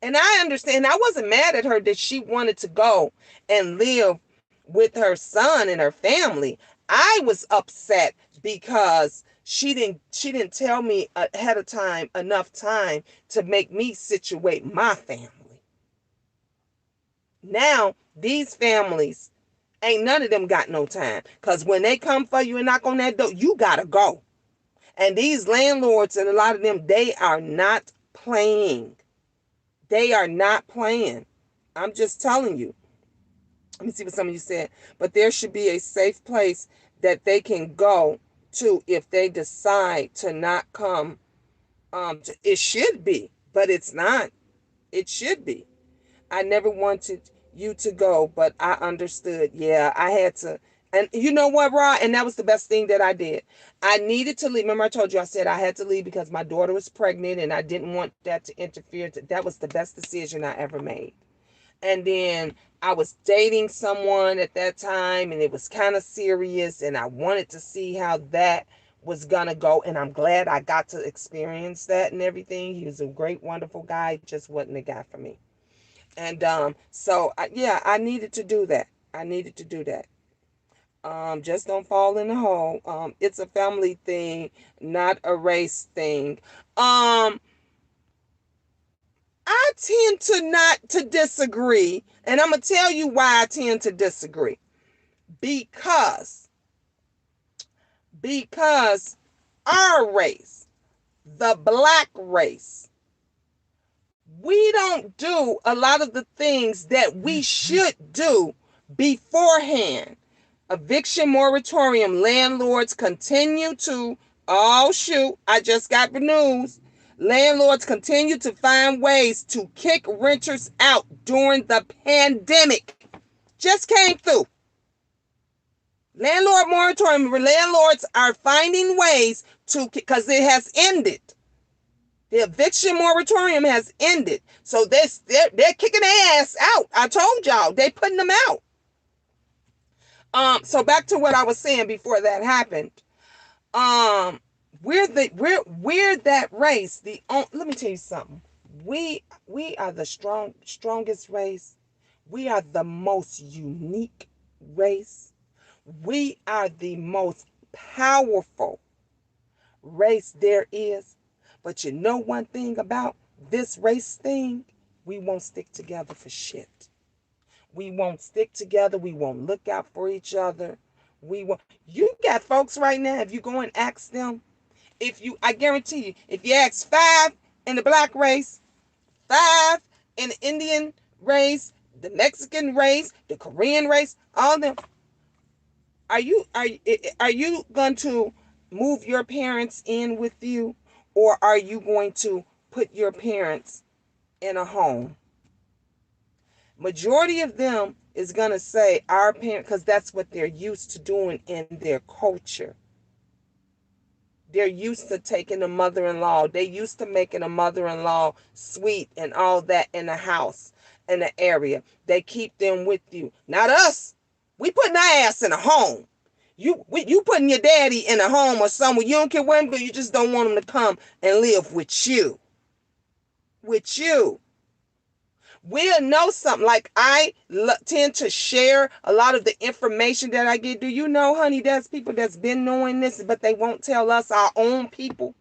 A: And I understand. I wasn't mad at her that she wanted to go and live with her son and her family. I was upset because she didn't tell me ahead of time enough time to make me situate my family. Now, these families, ain't none of them got no time. Because when they come for you and knock on that door, you got to go. And these landlords and a lot of them, they are not playing. They are not playing. I'm just telling you. Let me see what some of you said. But there should be a safe place that they can go to if they decide to not come. It should be, but it's not. It should be. I never wanted you to go, but I understood. Yeah, I had to. And you know what, Ra? And that was the best thing that I did. I needed to leave. Remember I told you, I said I had to leave because my daughter was pregnant and I didn't want that to interfere. That was the best decision I ever made. And then I was dating someone at that time and it was kind of serious and I wanted to see how that was gonna go, and I'm glad I got to experience that and everything. He was a great, wonderful guy, just wasn't the guy for me. And yeah, I needed to do that. I needed to do that. Just don't fall in the hole. It's a family thing, not a race thing. I tend to not to disagree, and I'm gonna tell you why I tend to disagree. Because because our race, the black race, we don't do a lot of the things that we should do beforehand. Eviction moratorium, landlords continue to, oh shoot, I just got the news. Landlords continue to find ways to kick renters out during the pandemic. Just came through. Landlord moratorium, landlords are finding ways to, because it has ended. The eviction moratorium has ended. So they're kicking their ass out. I told y'all, they putting them out. So back to what I was saying before that happened. We're that race. Let me tell you something. We are the strongest race. We are the most unique race. We are the most powerful race there is. But you know one thing about this race thing? We won't stick together for shit. We won't stick together. We won't look out for each other. We won't. You got folks right now, if you go and ask them, I guarantee you, if you ask 5 in the black race, 5 in the Indian race, the Mexican race, the Korean race, all them, are you going to move your parents in with you, or are you going to put your parents in a home? Majority of them is going to say our parents, because that's what they're used to doing in their culture. They're used to taking a mother-in-law. They're used to making a mother-in-law sweet and all that in the house, in the area. They keep them with you. Not us. We putting our ass in a home. You putting your daddy in a home or somewhere. You don't care where, but you just don't want him to come and live with you. With you. We'll know something. Like I tend to share a lot of the information that I get. Do you know, honey, there's people that's been knowing this, but they won't tell us, our own people.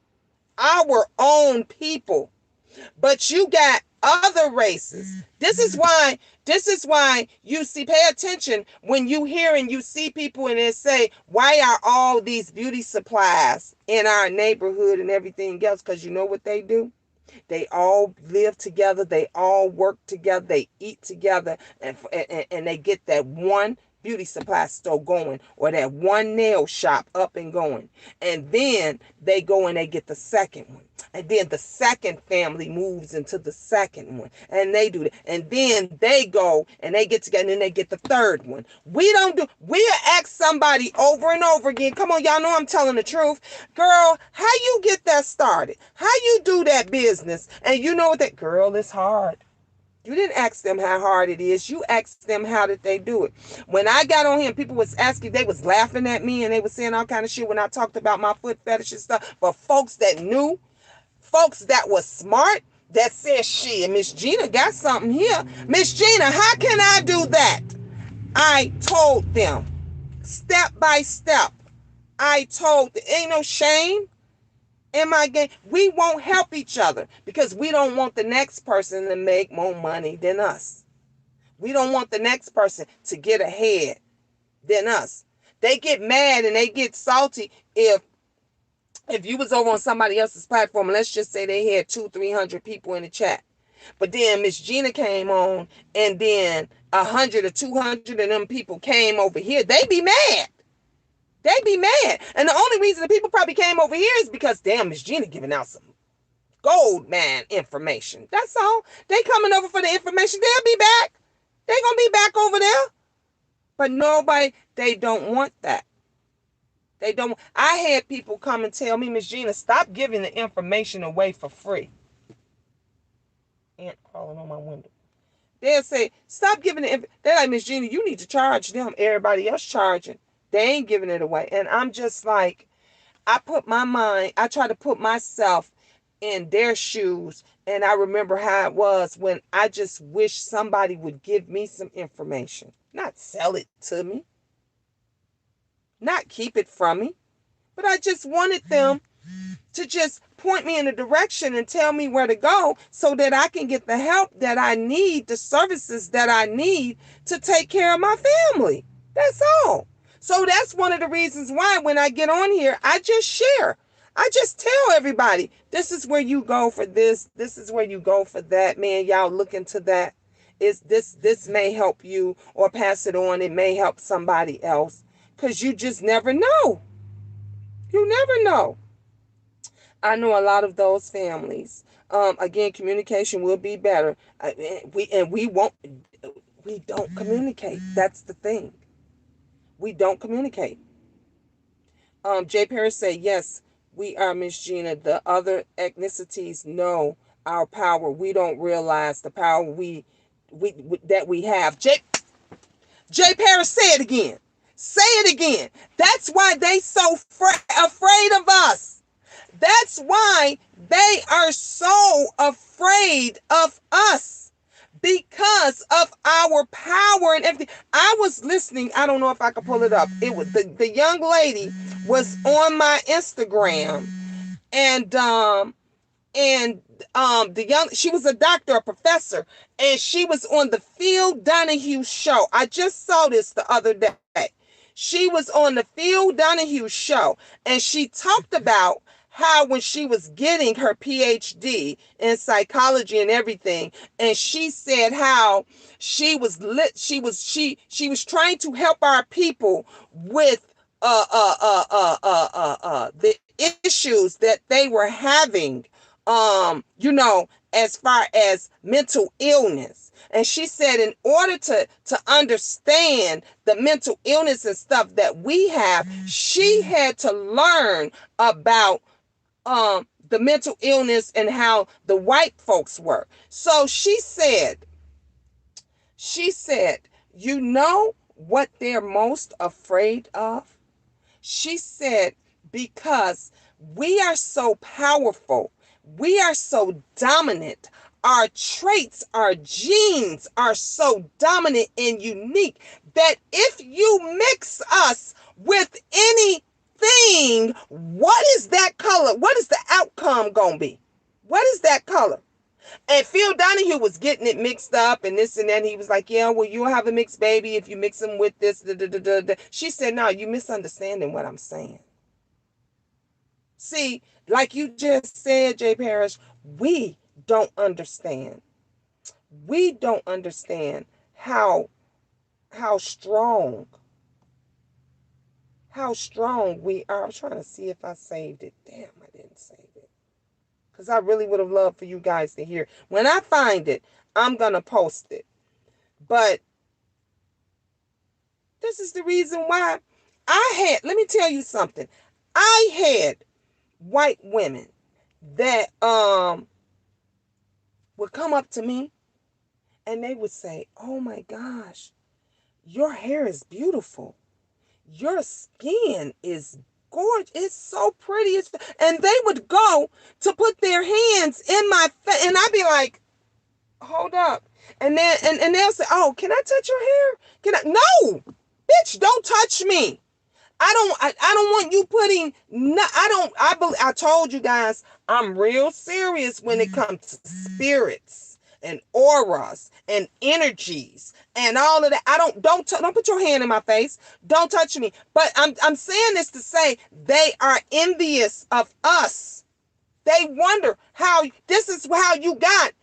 A: Our own people. But you got other races. This is why you see, pay attention when you hear and you see people and they say, why are all these beauty supplies in our neighborhood and everything else? Because you know what they do? They all live together. They all work together. They eat together, and they get that one beauty supply store going, or that one nail shop up and going. And then they go and they get the second one. And then the second family moves into the second one. And they do that. And then they go and they get together and then they get the third one. We'll ask somebody over and over again. Come on, y'all know I'm telling the truth. Girl, how you get that started? How you do that business? And you know what girl, it's hard. You didn't ask them how hard it is. You asked them how did they do it. When I got on here, people was asking, they was laughing at me and they was saying all kind of shit when I talked about my foot fetish and stuff. But folks that knew, folks that was smart, that said, shit, Miss Gina got something here. Miss Gina, how can I do that? I told them step by step. I told, ain't no shame in my game. We won't help each other because we don't want the next person to make more money than us. We don't want the next person to get ahead than us. They get mad and they get salty if you was over on somebody else's platform, and let's just say they had 200-300 people in the chat. But then Miss Gina came on, and then 100 or 200 of them people came over here. They be mad. They be mad. And the only reason the people probably came over here is because, damn, Miss Gina giving out some gold man information. That's all. They coming over for the information. They'll be back. They gonna be back over there. But nobody, they don't want that. They don't. I had people come and tell me, Miss Gina, stop giving the information away for free. Ant crawling on my window. They'll say, stop giving it. They're like, Miss Gina, you need to charge them. Everybody else charging. They ain't giving it away. And I'm just like, I try to put myself in their shoes. And I remember how it was when I just wish somebody would give me some information. Not sell it to me. Not keep it from me. But I just wanted them to just point me in a direction and tell me where to go so that I can get the help that I need, the services that I need to take care of my family. That's all. So that's one of the reasons why when I get on here, I just share. I just tell everybody, this is where you go for this. This is where you go for that. Man, y'all look into that. This may help you, or pass it on. It may help somebody else, because you just never know. You never know. I know a lot of those families. Again, communication will be better. We don't communicate. That's the thing. We don't communicate. Jay Perry said, yes, we are, Miss Gina. The other ethnicities know our power. We don't realize the power we that we have. Jay Perry, say it again. Say it again. That's why they so afraid of us. That's why they are so afraid of us, because of our power and everything. I was listening. I don't know if I could pull it up. It was the young lady was on my Instagram, and she was a doctor, a professor, and she was on the Phil Donahue show. I just saw this the other day. She was on the Phil Donahue show, and she talked about how when she was getting her PhD in psychology and everything, and she said how she was trying to help our people with the issues that they were having, as far as mental illness. And she said in order to understand the mental illness and stuff that we have, she had to learn about the mental illness and how the white folks work. So she said, you know what they're most afraid of? She said, because we are so powerful, we are so dominant, our traits, our genes are so dominant and unique that if you mix us with anything, what is that color? What is the outcome going to be? What is that color? And Phil Donahue was getting it mixed up and this and that. He was like, yeah, well, you'll have a mixed baby if you mix them with this. Da, da, da, da, da. She said, no, you misunderstanding what I'm saying. See, like you just said, Jay Parrish, we don't understand. We don't understand how strong we are. I'm trying to see if I saved it. Damn, I didn't save it. Because I really would have loved for you guys to hear. When I find it, I'm going to post it. But this is the reason why let me tell you something. I had white women that would come up to me And they would say, "Oh my gosh, your hair is beautiful. Your skin is gorgeous. It's so pretty." And they would go to put their hands in my face, and I'd be like, "Hold up." And then and they'll say, "Oh, can I touch your hair? Can I?" No, bitch, don't touch me. I don't want you putting no, I told you guys I'm real serious when it comes to spirits and auras and energies and all of that. I don't put your hand in my face. Don't touch me. But I'm saying this to say they are envious of us. They wonder how this is how you got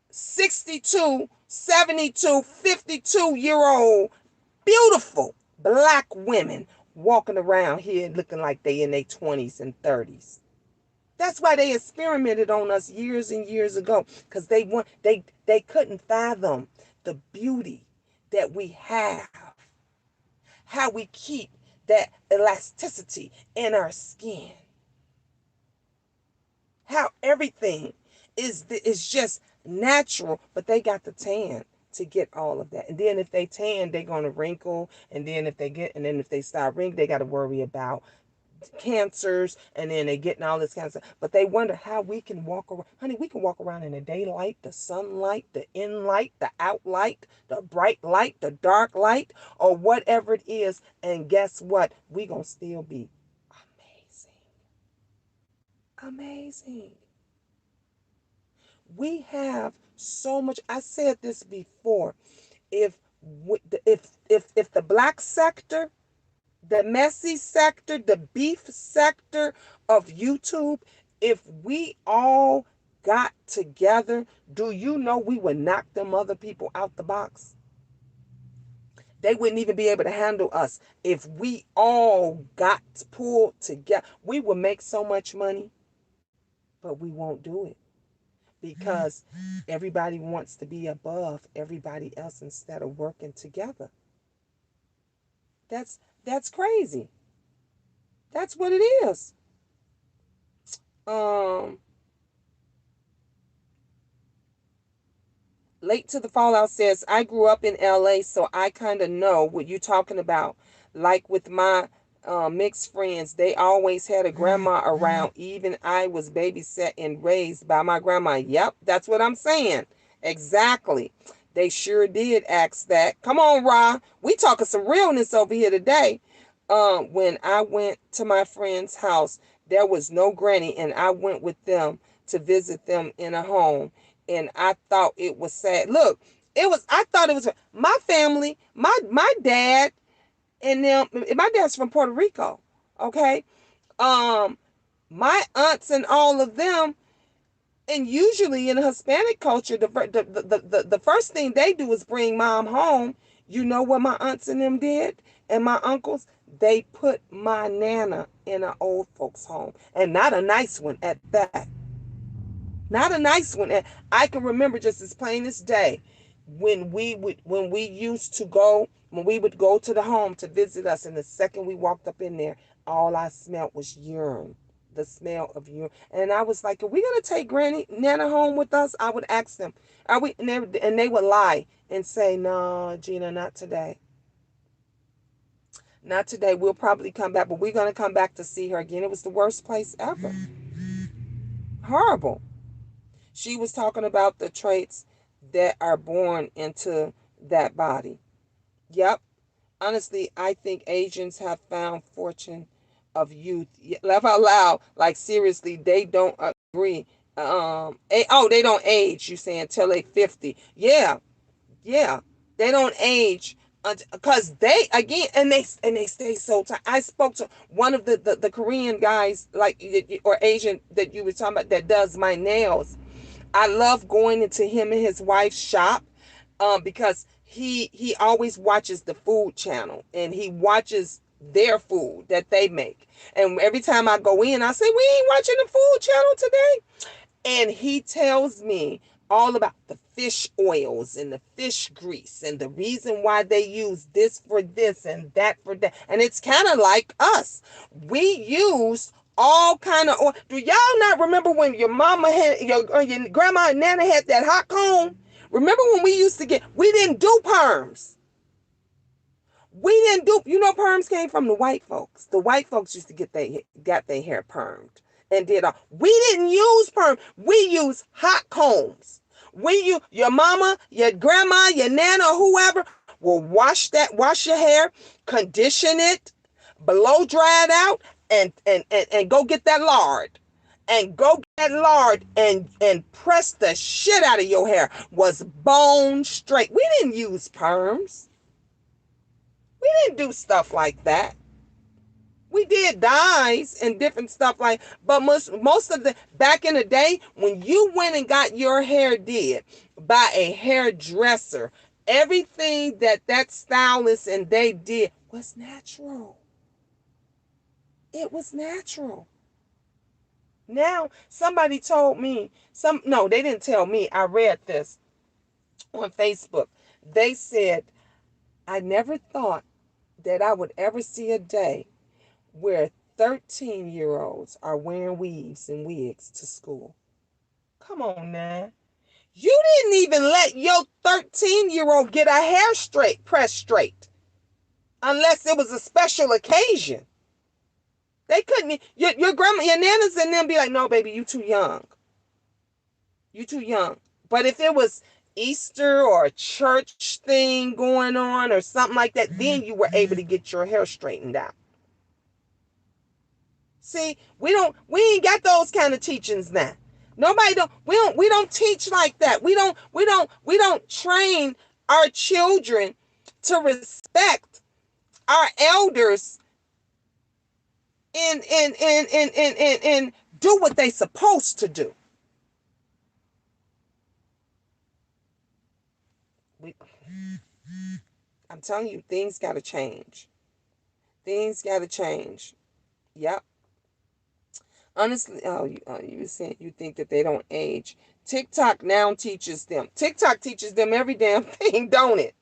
A: 62, 72, 52-year-old beautiful black women walking around here looking like they in their 20s and 30s. That's why they experimented on us years and years ago, because they couldn't fathom the beauty that we have, how we keep that elasticity in our skin, how everything is just natural, but they got the tan to get all of that. And then if they tan, they're gonna wrinkle, and then if they start wrinkling, they got to worry about cancers, and then they getting all this cancer. But they wonder how we can walk around. Honey, we can walk around in the daylight, the sunlight, the in light, the out light, the bright light, the dark light, or whatever it is. And guess what? We gonna still be amazing. Amazing. We have so much. I said this before. If if the black sector, the messy sector, the beef sector of YouTube, if we all got together, do you know we would knock them other people out the box? They wouldn't even be able to handle us. If we all got pulled together, we would make so much money, but we won't do it because everybody wants to be above everybody else instead of working together. That's crazy. That's what it is. Um Late to the Fallout says, I grew up in LA, so I kind of know what you're talking about. Like with my mixed friends, they always had a grandma around. Even I was babysat and raised by my grandma. Yep, that's what I'm saying. Exactly. They sure did ask that. Come on, Ra. We talking some realness over here today. When I went to my friend's house, there was no granny, and I went with them to visit them in a home, and I thought it was sad. Look, I thought it was my family, my dad, and them. My dad's from Puerto Rico. Okay. Um, my aunts and all of them, and usually in Hispanic culture, the first thing they do is bring mom home. You know what my aunts and them did, and my uncles? They put my nana in an old folks home, and not a nice one at that. Not a nice one. And I can remember just as plain as day when we used to go when we would go to the home to visit us, and the second we walked up in there, all I smelled was urine. The smell of urine. And I was like, are we gonna take Granny Nana home with us? I would ask them. Are we and they would lie and say, no, Gina, not today. Not today. We'll probably come back, but we're gonna come back to see her again. It was the worst place ever. Horrible. She was talking about the traits that are born into that body. Yep. Honestly, I think Asians have found fortune of youth. Laugh out loud. Like seriously, they don't agree. They don't age. You saying till they 50? Yeah, yeah. They don't age because they again and they stay so tight. I spoke to one of the Korean guys like or Asian that you were talking about that does my nails. I love going into him and his wife's shop because he always watches the food channel and he watches their food that they make. And every time I go in, I say, we ain't watching the food channel today. And he tells me all about the fish oils and the fish grease and the reason why they use this for this and that for that. And it's kind of like us. We use all kind of oil. Do y'all not remember when your mama had your grandma and nana had that hot comb? Remember when we didn't do perms. We didn't do, perms came from the white folks. The white folks used to got their hair permed and did all. We didn't use perm. We used hot combs. Your mama, your grandma, your nana, whoever will wash your hair, condition it, blow dry it out, and go get that lard. And go get that lard and press the shit out of your hair. Was bone straight. We didn't use perms. We didn't do stuff like that. We did dyes and different stuff but most of the back in the day when you went and got your hair did by a hairdresser, everything that stylist and they did was natural. It was natural. Now somebody told me no, they didn't tell me. I read this on Facebook. They said, I never thought that I would ever see a day where 13-year-olds are wearing weaves and wigs to school. Come on now. You didn't even let your 13-year-old get a hair pressed straight unless it was a special occasion. They couldn't, your grandma, your nanas and them be like, no, baby, you too young. You too young. But if it was Easter or a church thing going on or something like that, then you were able to get your hair straightened out. See, we ain't got those kind of teachings now. We don't teach like that. We don't train our children to respect our elders and do what they supposed to do. I'm telling you, things got to change. Things got to change. Yep. Honestly, you said you think that they don't age. TikTok now teaches them. TikTok teaches them every damn thing, don't it?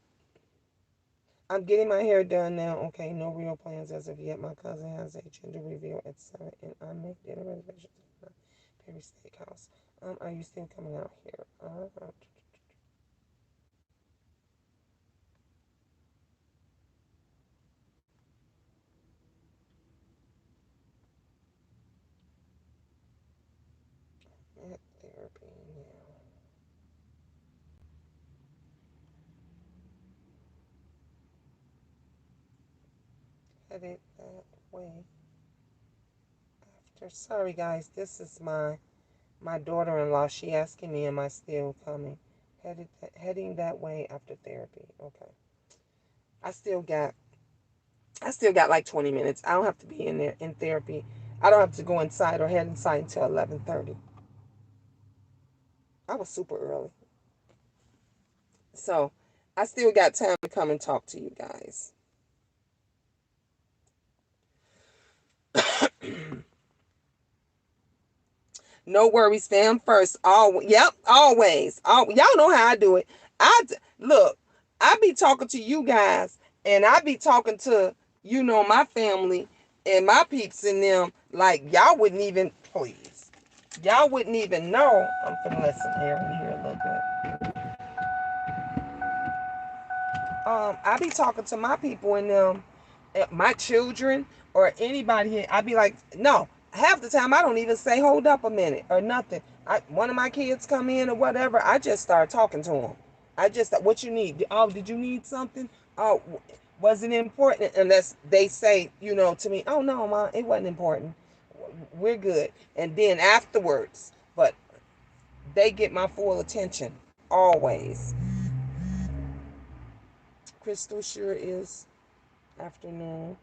A: I'm getting my hair done now. Okay, no real plans as of yet. My cousin has a gender reveal at 7, and I make dinner reservations at Perry Steakhouse. Are you still coming out here? At therapy now. Headed that way after. Sorry, guys. This is my daughter-in-law. She asking me, am I still coming? Heading that way after therapy. Okay. I still got like 20 minutes. I don't have to be in there in therapy. I don't have to go inside or head inside until 11:30. I was super early. So, I still got time to come and talk to you guys. No worries, fam. First, yep, always. Y'all know how I do it. Look. I be talking to you guys, and I be talking to my family and my peeps in them like y'all wouldn't even please. Y'all wouldn't even know. I'm finna let some air in here a little bit. I be talking to my people and them, my children or anybody here. I be like, no. Half the time I don't even say hold up a minute or nothing. One of my kids come in or whatever, I just start talking to them. What you need? Oh, did you need something? Oh, was it important? Unless they say, to me, oh no, Mom, it wasn't important. We're good. And then afterwards, but they get my full attention always. Crystal sure is afternoon.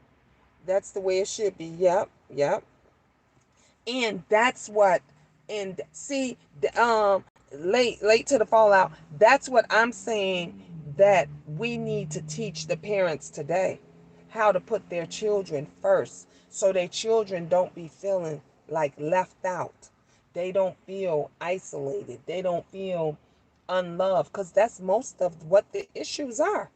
A: That's the way it should be. Yep, yep. And that's what, and see, late to the fallout. That's what I'm saying, that we need to teach the parents today how to put their children first, so their children don't be feeling like left out. They don't feel isolated. They don't feel unloved, because that's most of what the issues are.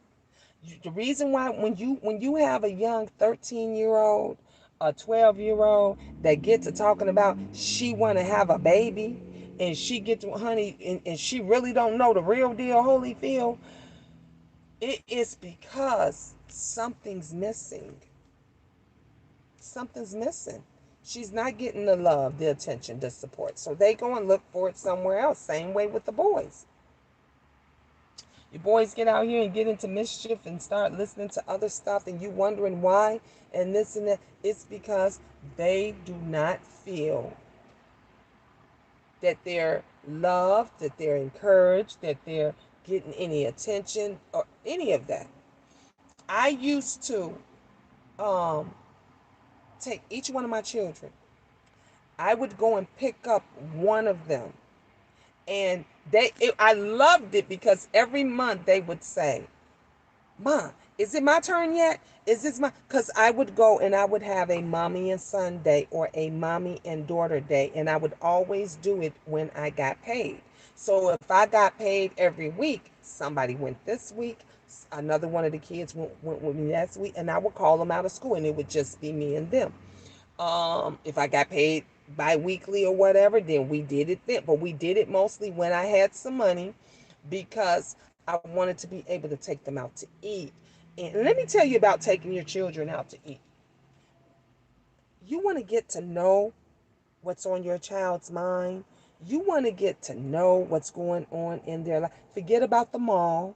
A: The reason why when you have a young 13-year-old, a 12-year-old that get to talking about she want to have a baby, and she gets, honey, and she really don't know the real deal Holyfield, it is because something's missing. Something's missing. She's not getting the love, the attention, the support. So they go and look for it somewhere else. Same way with the boys. Your boys get out here and get into mischief and start listening to other stuff, and you wondering why and this and that. It's because they do not feel that they're loved, that they're encouraged, that they're getting any attention or any of that. I used to um, take each one of my children. I would go and pick up one of them, and I loved it because every month they would say, "Mom, is it my turn yet? Is this my?" Because I would go and I would have a mommy and son day or a mommy and daughter day, and I would always do it when I got paid. So if I got paid every week, somebody went this week, another one of the kids went with me last week, and I would call them out of school, and it would just be me and them. If I got paid bi-weekly or whatever, then we did it then. But we did it mostly when I had some money because I wanted to be able to take them out to eat. And let me tell you about taking your children out to eat. You want to get to know what's on your child's mind. You want to get to know what's going on in their life. Forget about the mall.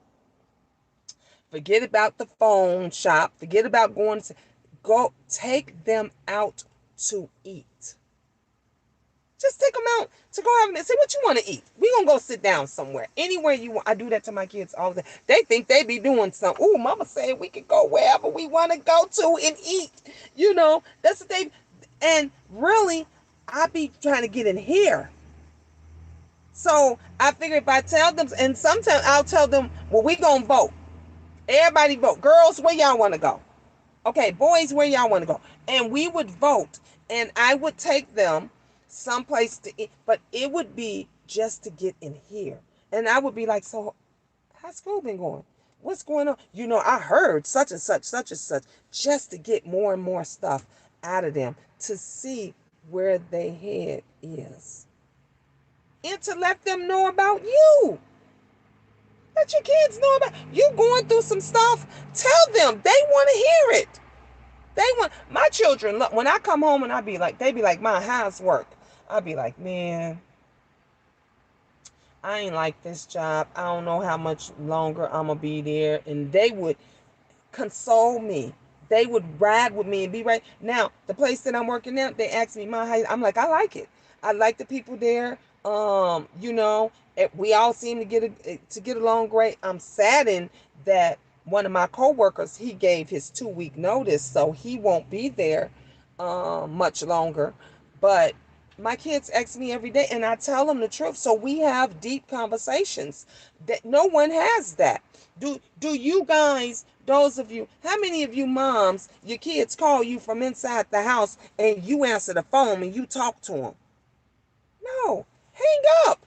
A: Forget about the phone shop. Forget about going to go take them out to eat. Just take them out to go have a minute. Say what you want to eat. We gonna go sit down somewhere, anywhere you want. I do that to my kids all the time. They think they be doing something. Ooh, mama said we could go wherever we want to go to and eat. That's what they. And really, I be trying to get in here. So I figure if I tell them, and sometimes I'll tell them, well, we gonna vote. Everybody vote. Girls, where y'all want to go? Okay, boys, where y'all want to go? And we would vote, and I would take them someplace to eat, but it would be just to get in here. And I would be like, so how's school been going? What's going on? I heard such and such, just to get more and more stuff out of them to see where their head is. And to let them know about you. Let your kids know about you going through some stuff. Tell them. They want to hear it. My children, look, when I come home and they be like, "My how's work?" I'd be like, "Man, I ain't like this job. I don't know how much longer I'm going to be there." And they would console me. They would ride with me and be right. Now, the place that I'm working at, they ask me, "Ma, how?" I'm like, "I like it. I like the people there. We all seem to get along great." I'm saddened that one of my coworkers, he gave his 2-week notice, so he won't be there much longer. But my kids ask me every day, and I tell them the truth. So we have deep conversations that no one has that. Do you guys, those of you, how many of you moms, your kids call you from inside the house and you answer the phone and you talk to them? No, hang up.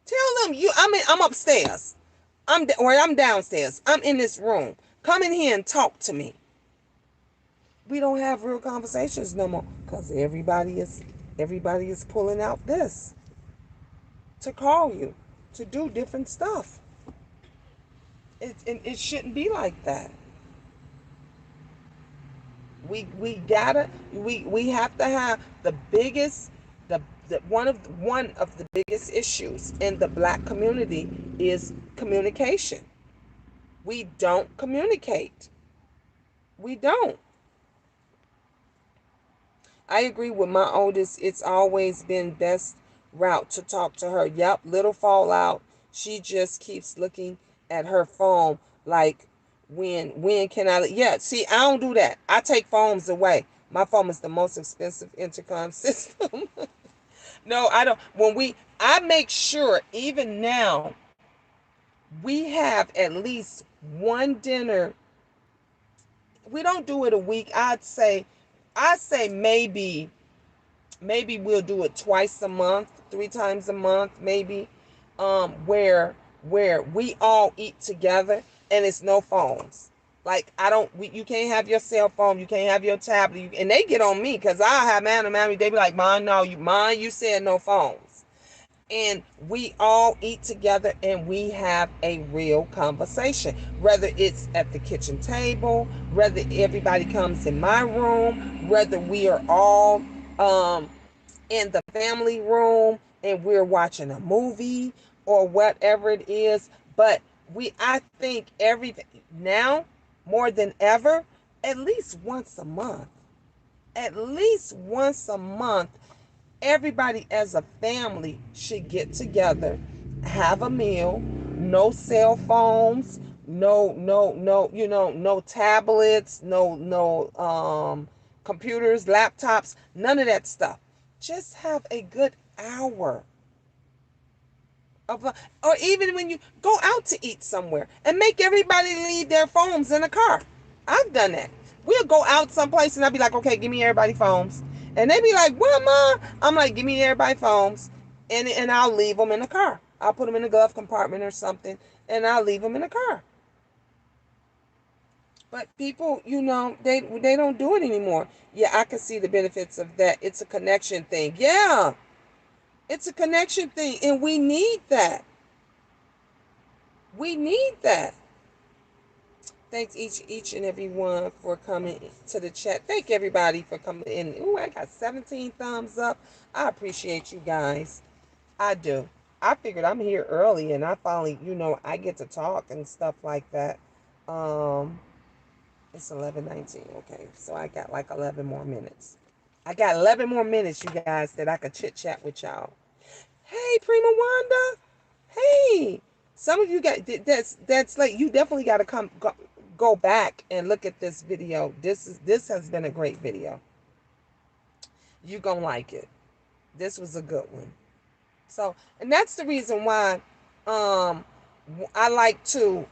A: Tell them I'm upstairs. I'm downstairs. I'm in this room. Come in here and talk to me. We don't have real conversations no more because everybody is pulling out this to call you to do different stuff. It shouldn't be like that. We have to have the biggest one of the biggest issues in the black community is communication. We don't communicate. We don't. I agree with my oldest. It's always been best route to talk to her. Yep, little fallout. She just keeps looking at her phone like, when can I? Yeah, see, I don't do that. I take phones away. My phone is the most expensive intercom system. No, I don't. I make sure even now we have at least one dinner. We don't do it a week. I say maybe we'll do it twice a month, 3 times a month, maybe, where we all eat together and it's no phones. Like, you can't have your cell phone, you can't have your tablet, and they get on me because I have man and mammy. They be like, "Mine, no, you said no phones." And we all eat together and we have a real conversation, whether it's at the kitchen table, whether everybody comes in my room, whether we are all um, in the family room and we're watching a movie or whatever it is. But I think everything now more than ever, at least once a month, at least once a month, everybody as a family should get together, have a meal, no cell phones, no tablets, no computers, laptops, none of that stuff. Just have a good hour of, or even when you go out to eat somewhere and make everybody leave their phones in the car. I've done that. We'll go out someplace and I'll be like, okay, give me everybody phones. And they be like, well, Ma, I'm like, give me everybody phones. And I'll leave them in the car. I'll put them in the glove compartment or something and I'll leave them in the car. But people, they don't do it anymore. Yeah, I can see the benefits of that. It's a connection thing. Yeah, it's a connection thing. And we need that. We need that. Thanks each and every one for coming to the chat. Thank everybody for coming in. Ooh, I got 17 thumbs up. I appreciate you guys. I do. I figured I'm here early and I finally, I get to talk and stuff like that. Um, it's 11:19. Okay, so I got like 11 more minutes. I got 11 more minutes, you guys, that I could chit chat with y'all. Hey, Prima Wanda. Hey, some of you got that's like, you definitely got to go back and look at this video. This has been a great video. You gonna like it. This was a good one. So, and that's the reason why um I like to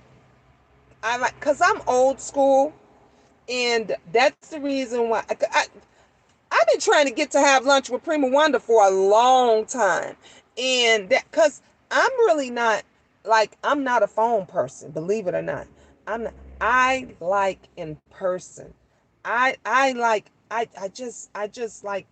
A: cuz I'm old school, and that's the reason why I've been trying to get to have lunch with Prima Wanda for a long time. And that, cuz I'm really not, like, I'm not a phone person, believe it or not. I'm not, I like in person. I just like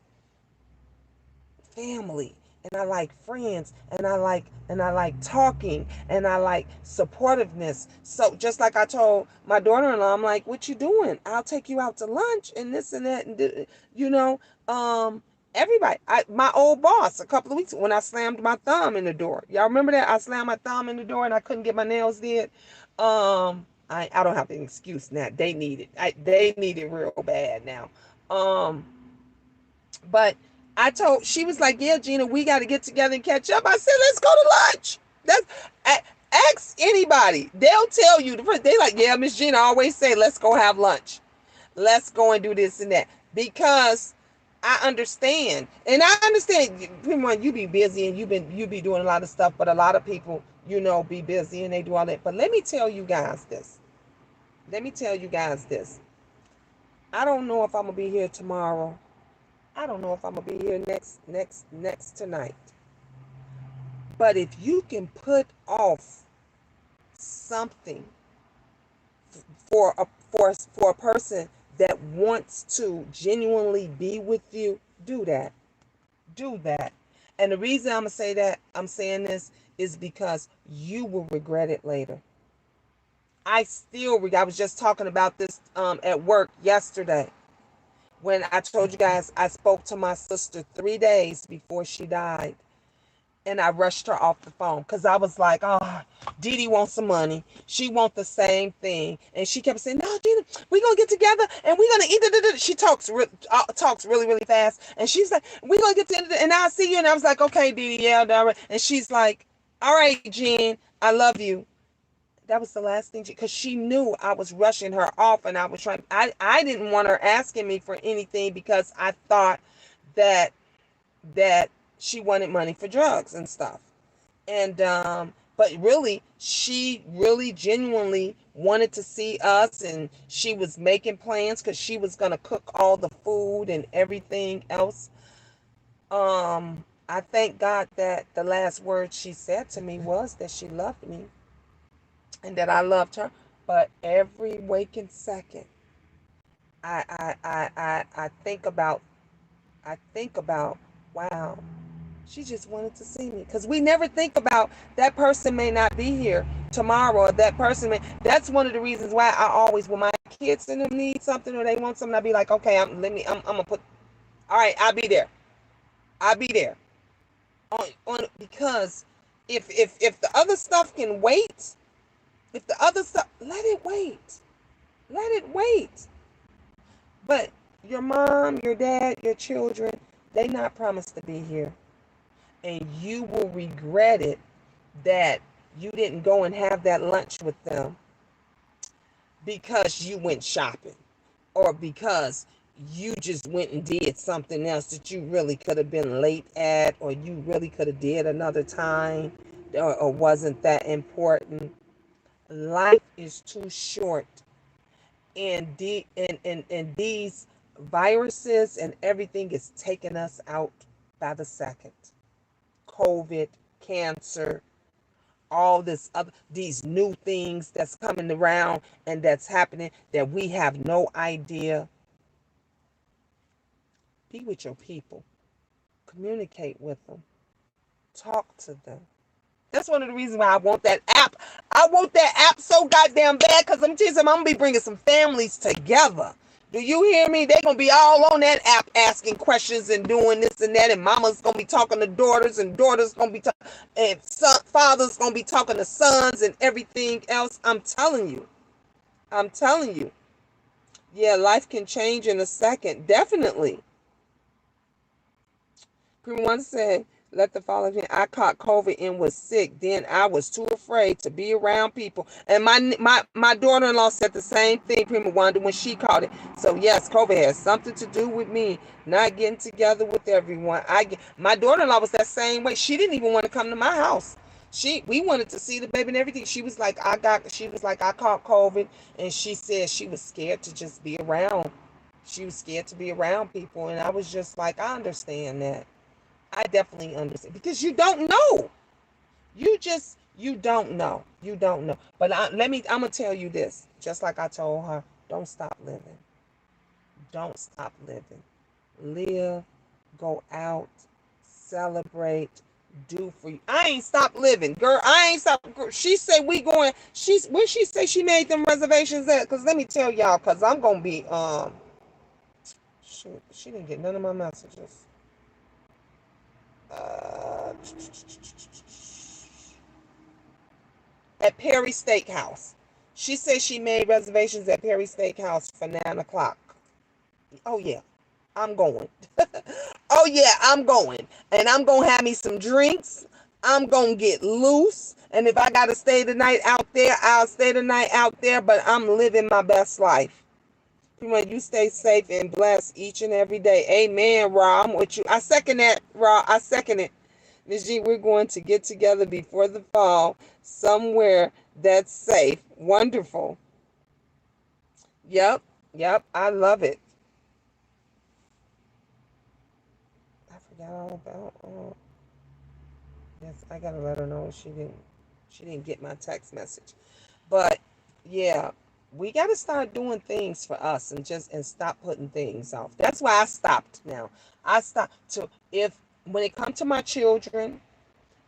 A: family, and I like friends, and I like talking, and I like supportiveness. So just like I told my daughter-in-law, I'm like, what you doing? I'll take you out to lunch and this and that, and you know um everybody. My old boss, a couple of weeks when I slammed my thumb in the door, y'all remember that? I slammed my thumb in the door and I couldn't get my nails did. I don't have an excuse now. They need it real bad now. um but she was like, yeah, Gina, we got to get together and catch up. I said, let's go to lunch. Ask anybody. They'll tell you. They like, yeah, Miss Gina always say, let's go have lunch. Let's go and do this and that. Because I understand. And I understand, you be busy and you be doing a lot of stuff, but a lot of people, be busy and they do all that. But let me tell you guys this. Let me tell you guys this. I don't know if I'm going to be here tomorrow. I don't know if I'm gonna be here next tonight. But if you can put off something for a person that wants to genuinely be with you, do that. Do that. And the reason I'm saying this is because you will regret it later. I was just talking about this at work yesterday, when I told you guys I spoke to my sister 3 days before she died. And I rushed her off the phone because I was like, oh, Dee Dee wants some money. She wants the same thing. And she kept saying, no, Gina, we're going to get together and we're going to eat it. She talks really, really fast. And she's like, we're going to get together and I'll see you. And I was like, okay, Dee Dee, yeah, all right. And she's like, all right, Jean, I love you. That was the last thing, because she knew I was rushing her off, and I was trying. I didn't want her asking me for anything because I thought that that she wanted money for drugs and stuff. And but really, she really genuinely wanted to see us, and she was making plans because she was gonna cook all the food and everything else. I thank God that the last word she said to me was that she loved me and that I loved her. But every waking second, I think about, wow, she just wanted to see me. Because we never think about that person may not be here tomorrow, or that person may. That's one of the reasons why I always, when my kids and them need something or they want something, I be like, okay, I'm gonna put, all right, I'll be there. I'll be there. Because if the other stuff can wait, if the other stuff, let it wait. Let it wait. But your mom, your dad, your children, they not promised to be here. And you will regret it that you didn't go and have that lunch with them because you went shopping, or because you just went and did something else that you really could have been late at, or you really could have did another time, or wasn't that important. Life is too short, and and these viruses and everything is taking us out by the second. COVID, cancer, all this other, these new things that's coming around and that's happening that we have no idea. Be with your people, communicate with them, talk to them. That's one of the reasons why I want that app. I want that app so goddamn bad, because I'm telling you, I'm gonna be bringing some families together. Do you hear me? They're gonna be all on that app asking questions and doing this and that, and mama's gonna be talking to daughters, and daughters gonna be talking, and fathers gonna be talking to sons, and everything else. I'm telling you. I'm telling you. Yeah, life can change in a second. Definitely. One said, let the following, I caught COVID and was sick. Then I was too afraid to be around people. And my daughter-in-law said the same thing, Prima Wanda, when she caught it. So yes, COVID has something to do with me not getting together with everyone. My daughter-in-law was that same way. She didn't even want to come to my house. We wanted to see the baby and everything. She was like, I caught COVID, and she said she was scared to just be around. She was scared to be around people, and I was just like, I understand that. I definitely understand, because you don't know. You don't know. You don't know. But I'm gonna tell you this. Just like I told her, don't stop living. Don't stop living. Live, go out, celebrate, do for you. I ain't stopped living, girl. I ain't stopped. She said we going. Where she say she made them reservations at? Cause let me tell y'all, cause I'm gonna be shoot, she didn't get none of my messages. Uh, at Perry Steakhouse. She said she made reservations at Perry Steakhouse for 9 o'clock. Oh yeah, I'm going. Oh yeah, I'm going. And I'm gonna have me some drinks. I'm gonna get loose. And if I gotta stay the night out there, I'll stay the night out there, but I'm living my best life. You stay safe and blessed each and every day. Amen, Ra. I'm with you. I second that, Ra. I second it. Ms. G, we're going to get together before the fall somewhere that's safe. Wonderful. Yep. Yep. I love it. I forgot all about. Oh, yes, I gotta let her know she didn't get my text message. But yeah, we gotta start doing things for us, and stop putting things off. That's why I stopped now. I stopped to if when it comes to my children,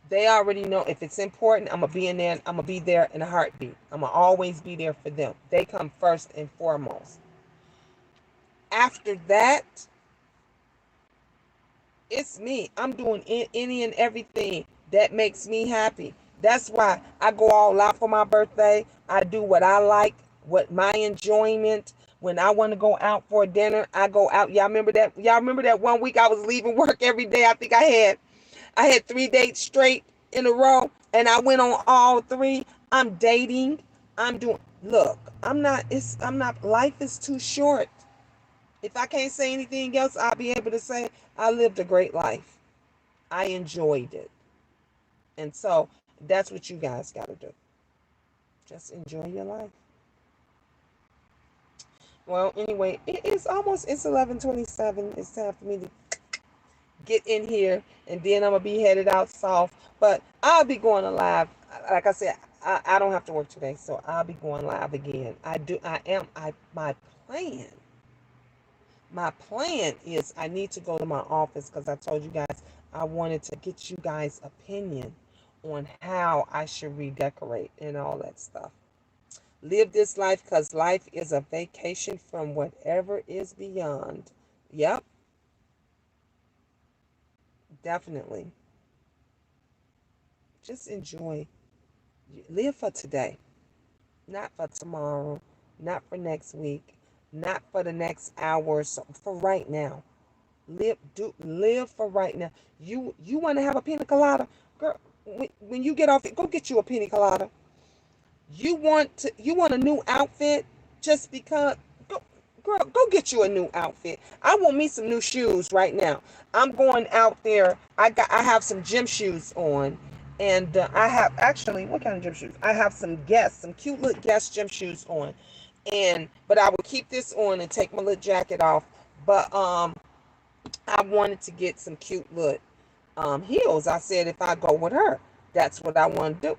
A: they already know if it's important, I'm gonna be in there. I'm gonna be there in a heartbeat. I'm gonna always be there for them. They come first and foremost. After that, it's me. I'm doing any and everything that makes me happy. That's why I go all out for my birthday. I do what I like, what my enjoyment. When I want to go out for dinner, I go out. Y'all remember that? Y'all remember that one week I was leaving work every day? I think I had 3 dates straight in a row, and I went on all three. I'm dating. I'm doing. Look, I'm not. Life is too short. If I can't say anything else, I'll be able to say I lived a great life. I enjoyed it. And so that's what you guys got to do. Just enjoy your life. Well, anyway, it's 11:27. It's time for me to get in here, and then I'm gonna be headed out south. But I'll be going live. Like I said, I don't have to work today, so I'll be going live again. Plan, my plan is I need to go to my office because I told you guys I wanted to get you guys' opinion on how I should redecorate and all that stuff. Live this life because life is a vacation from whatever is beyond. Yep, definitely. Just enjoy. Live for today, not for tomorrow, not for next week, not for the next hour or so, for right now. Live for right now. You want to have a pina colada, girl? When you get off it, go get you a pina colada. You want a new outfit just because, go, girl, go get you a new outfit. I want me some new shoes right now. I'm going out there. I have some gym shoes on, and I have actually, what kind of gym shoes? I have some cute little Guess gym shoes on, and but I would keep this on and take my little jacket off. But I wanted to get some cute little heels. I said if I go with her, that's what I want to do.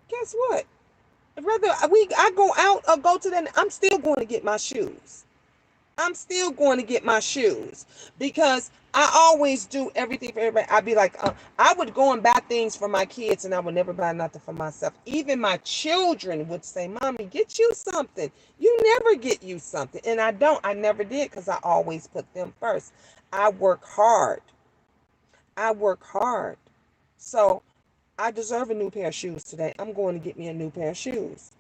A: Guess what? Whether I go out or go to them, I'm still going to get my shoes. I'm still going to get my shoes because I always do everything for everybody. I'd be like, I would go and buy things for my kids, and I would never buy nothing for myself. Even my children would say, "Mommy, get you something." You never get you something, and I don't. I never did because I always put them first. I work hard. I work hard. So I deserve a new pair of shoes today. I'm going to get me a new pair of shoes.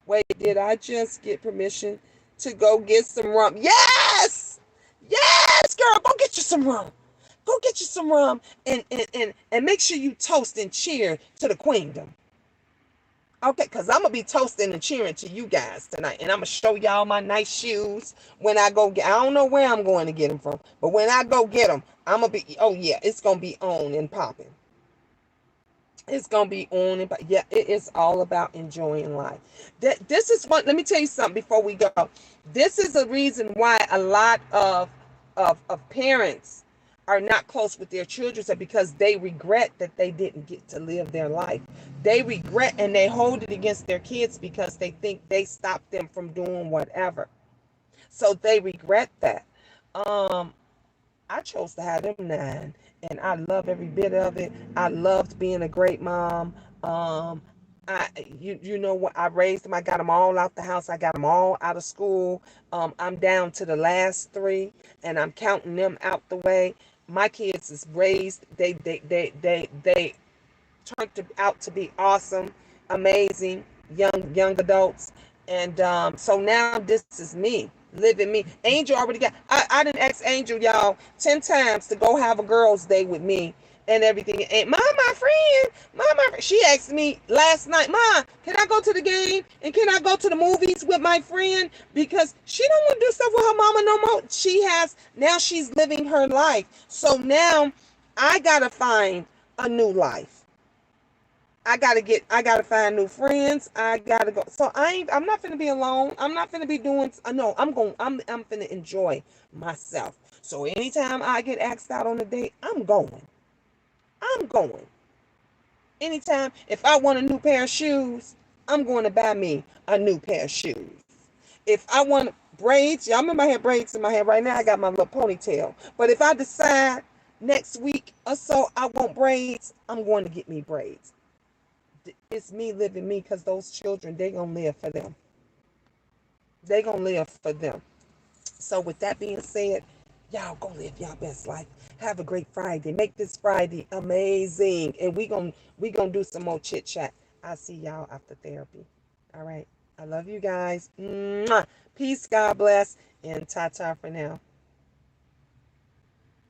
A: Wait, did I just get permission to go get some rum? Yes! Yes, girl, go get you some rum. Go get you some rum and make sure you toast and cheer to the queendom. Okay, because I'm going to be toasting and cheering to you guys tonight. And I'm going to show y'all my nice shoes when I go get. I don't know where I'm going to get them from. But when I go get them, I'm going to be, oh yeah, it's going to be on and popping. It's gonna be on and but yeah, it is all about enjoying life. This is what, let me tell you something before we go. This is a reason why a lot of parents are not close with their children, because they regret that they didn't get to live their life. They regret and they hold it against their kids because they think they stopped them from doing whatever. So they regret that. Um, I chose to have them 9, and I love every bit of it. I loved being a great mom. I you know what? I raised them. I got them all out the house. I got them all out of school. I'm down to the last 3, and I'm counting them out the way. My kids is raised. They turned out to be awesome, amazing young adults. And so now this is me living me. Angel already got. I didn't ask Angel, y'all, 10 times to go have a girls' day with me and everything. And my friend, my friend, she asked me last night, "Ma, can I go to the game and can I go to the movies with my friend?" Because she don't want to do stuff with her mama no more. She's living her life. So now I gotta find a new life. I gotta find new friends. I gotta go. So I'm not gonna be alone. I'm not gonna be doing, no, I'm gonna enjoy myself. So anytime I get asked out on a date, I'm going. I'm going. Anytime, if I want a new pair of shoes, I'm going to buy me a new pair of shoes. If I want braids, y'all remember I had braids in my hair. Right now I got my little ponytail. But if I decide next week or so I want braids, I'm going to get me braids. It's me living me, because those children, they gonna live for them. They gonna live for them. So with that being said, y'all go live y'all best life. Have a great Friday. Make this Friday amazing. And we gonna do some more chit chat. I'll see y'all after therapy. All right. I love you guys. Mwah. Peace, God bless, and ta-ta for now.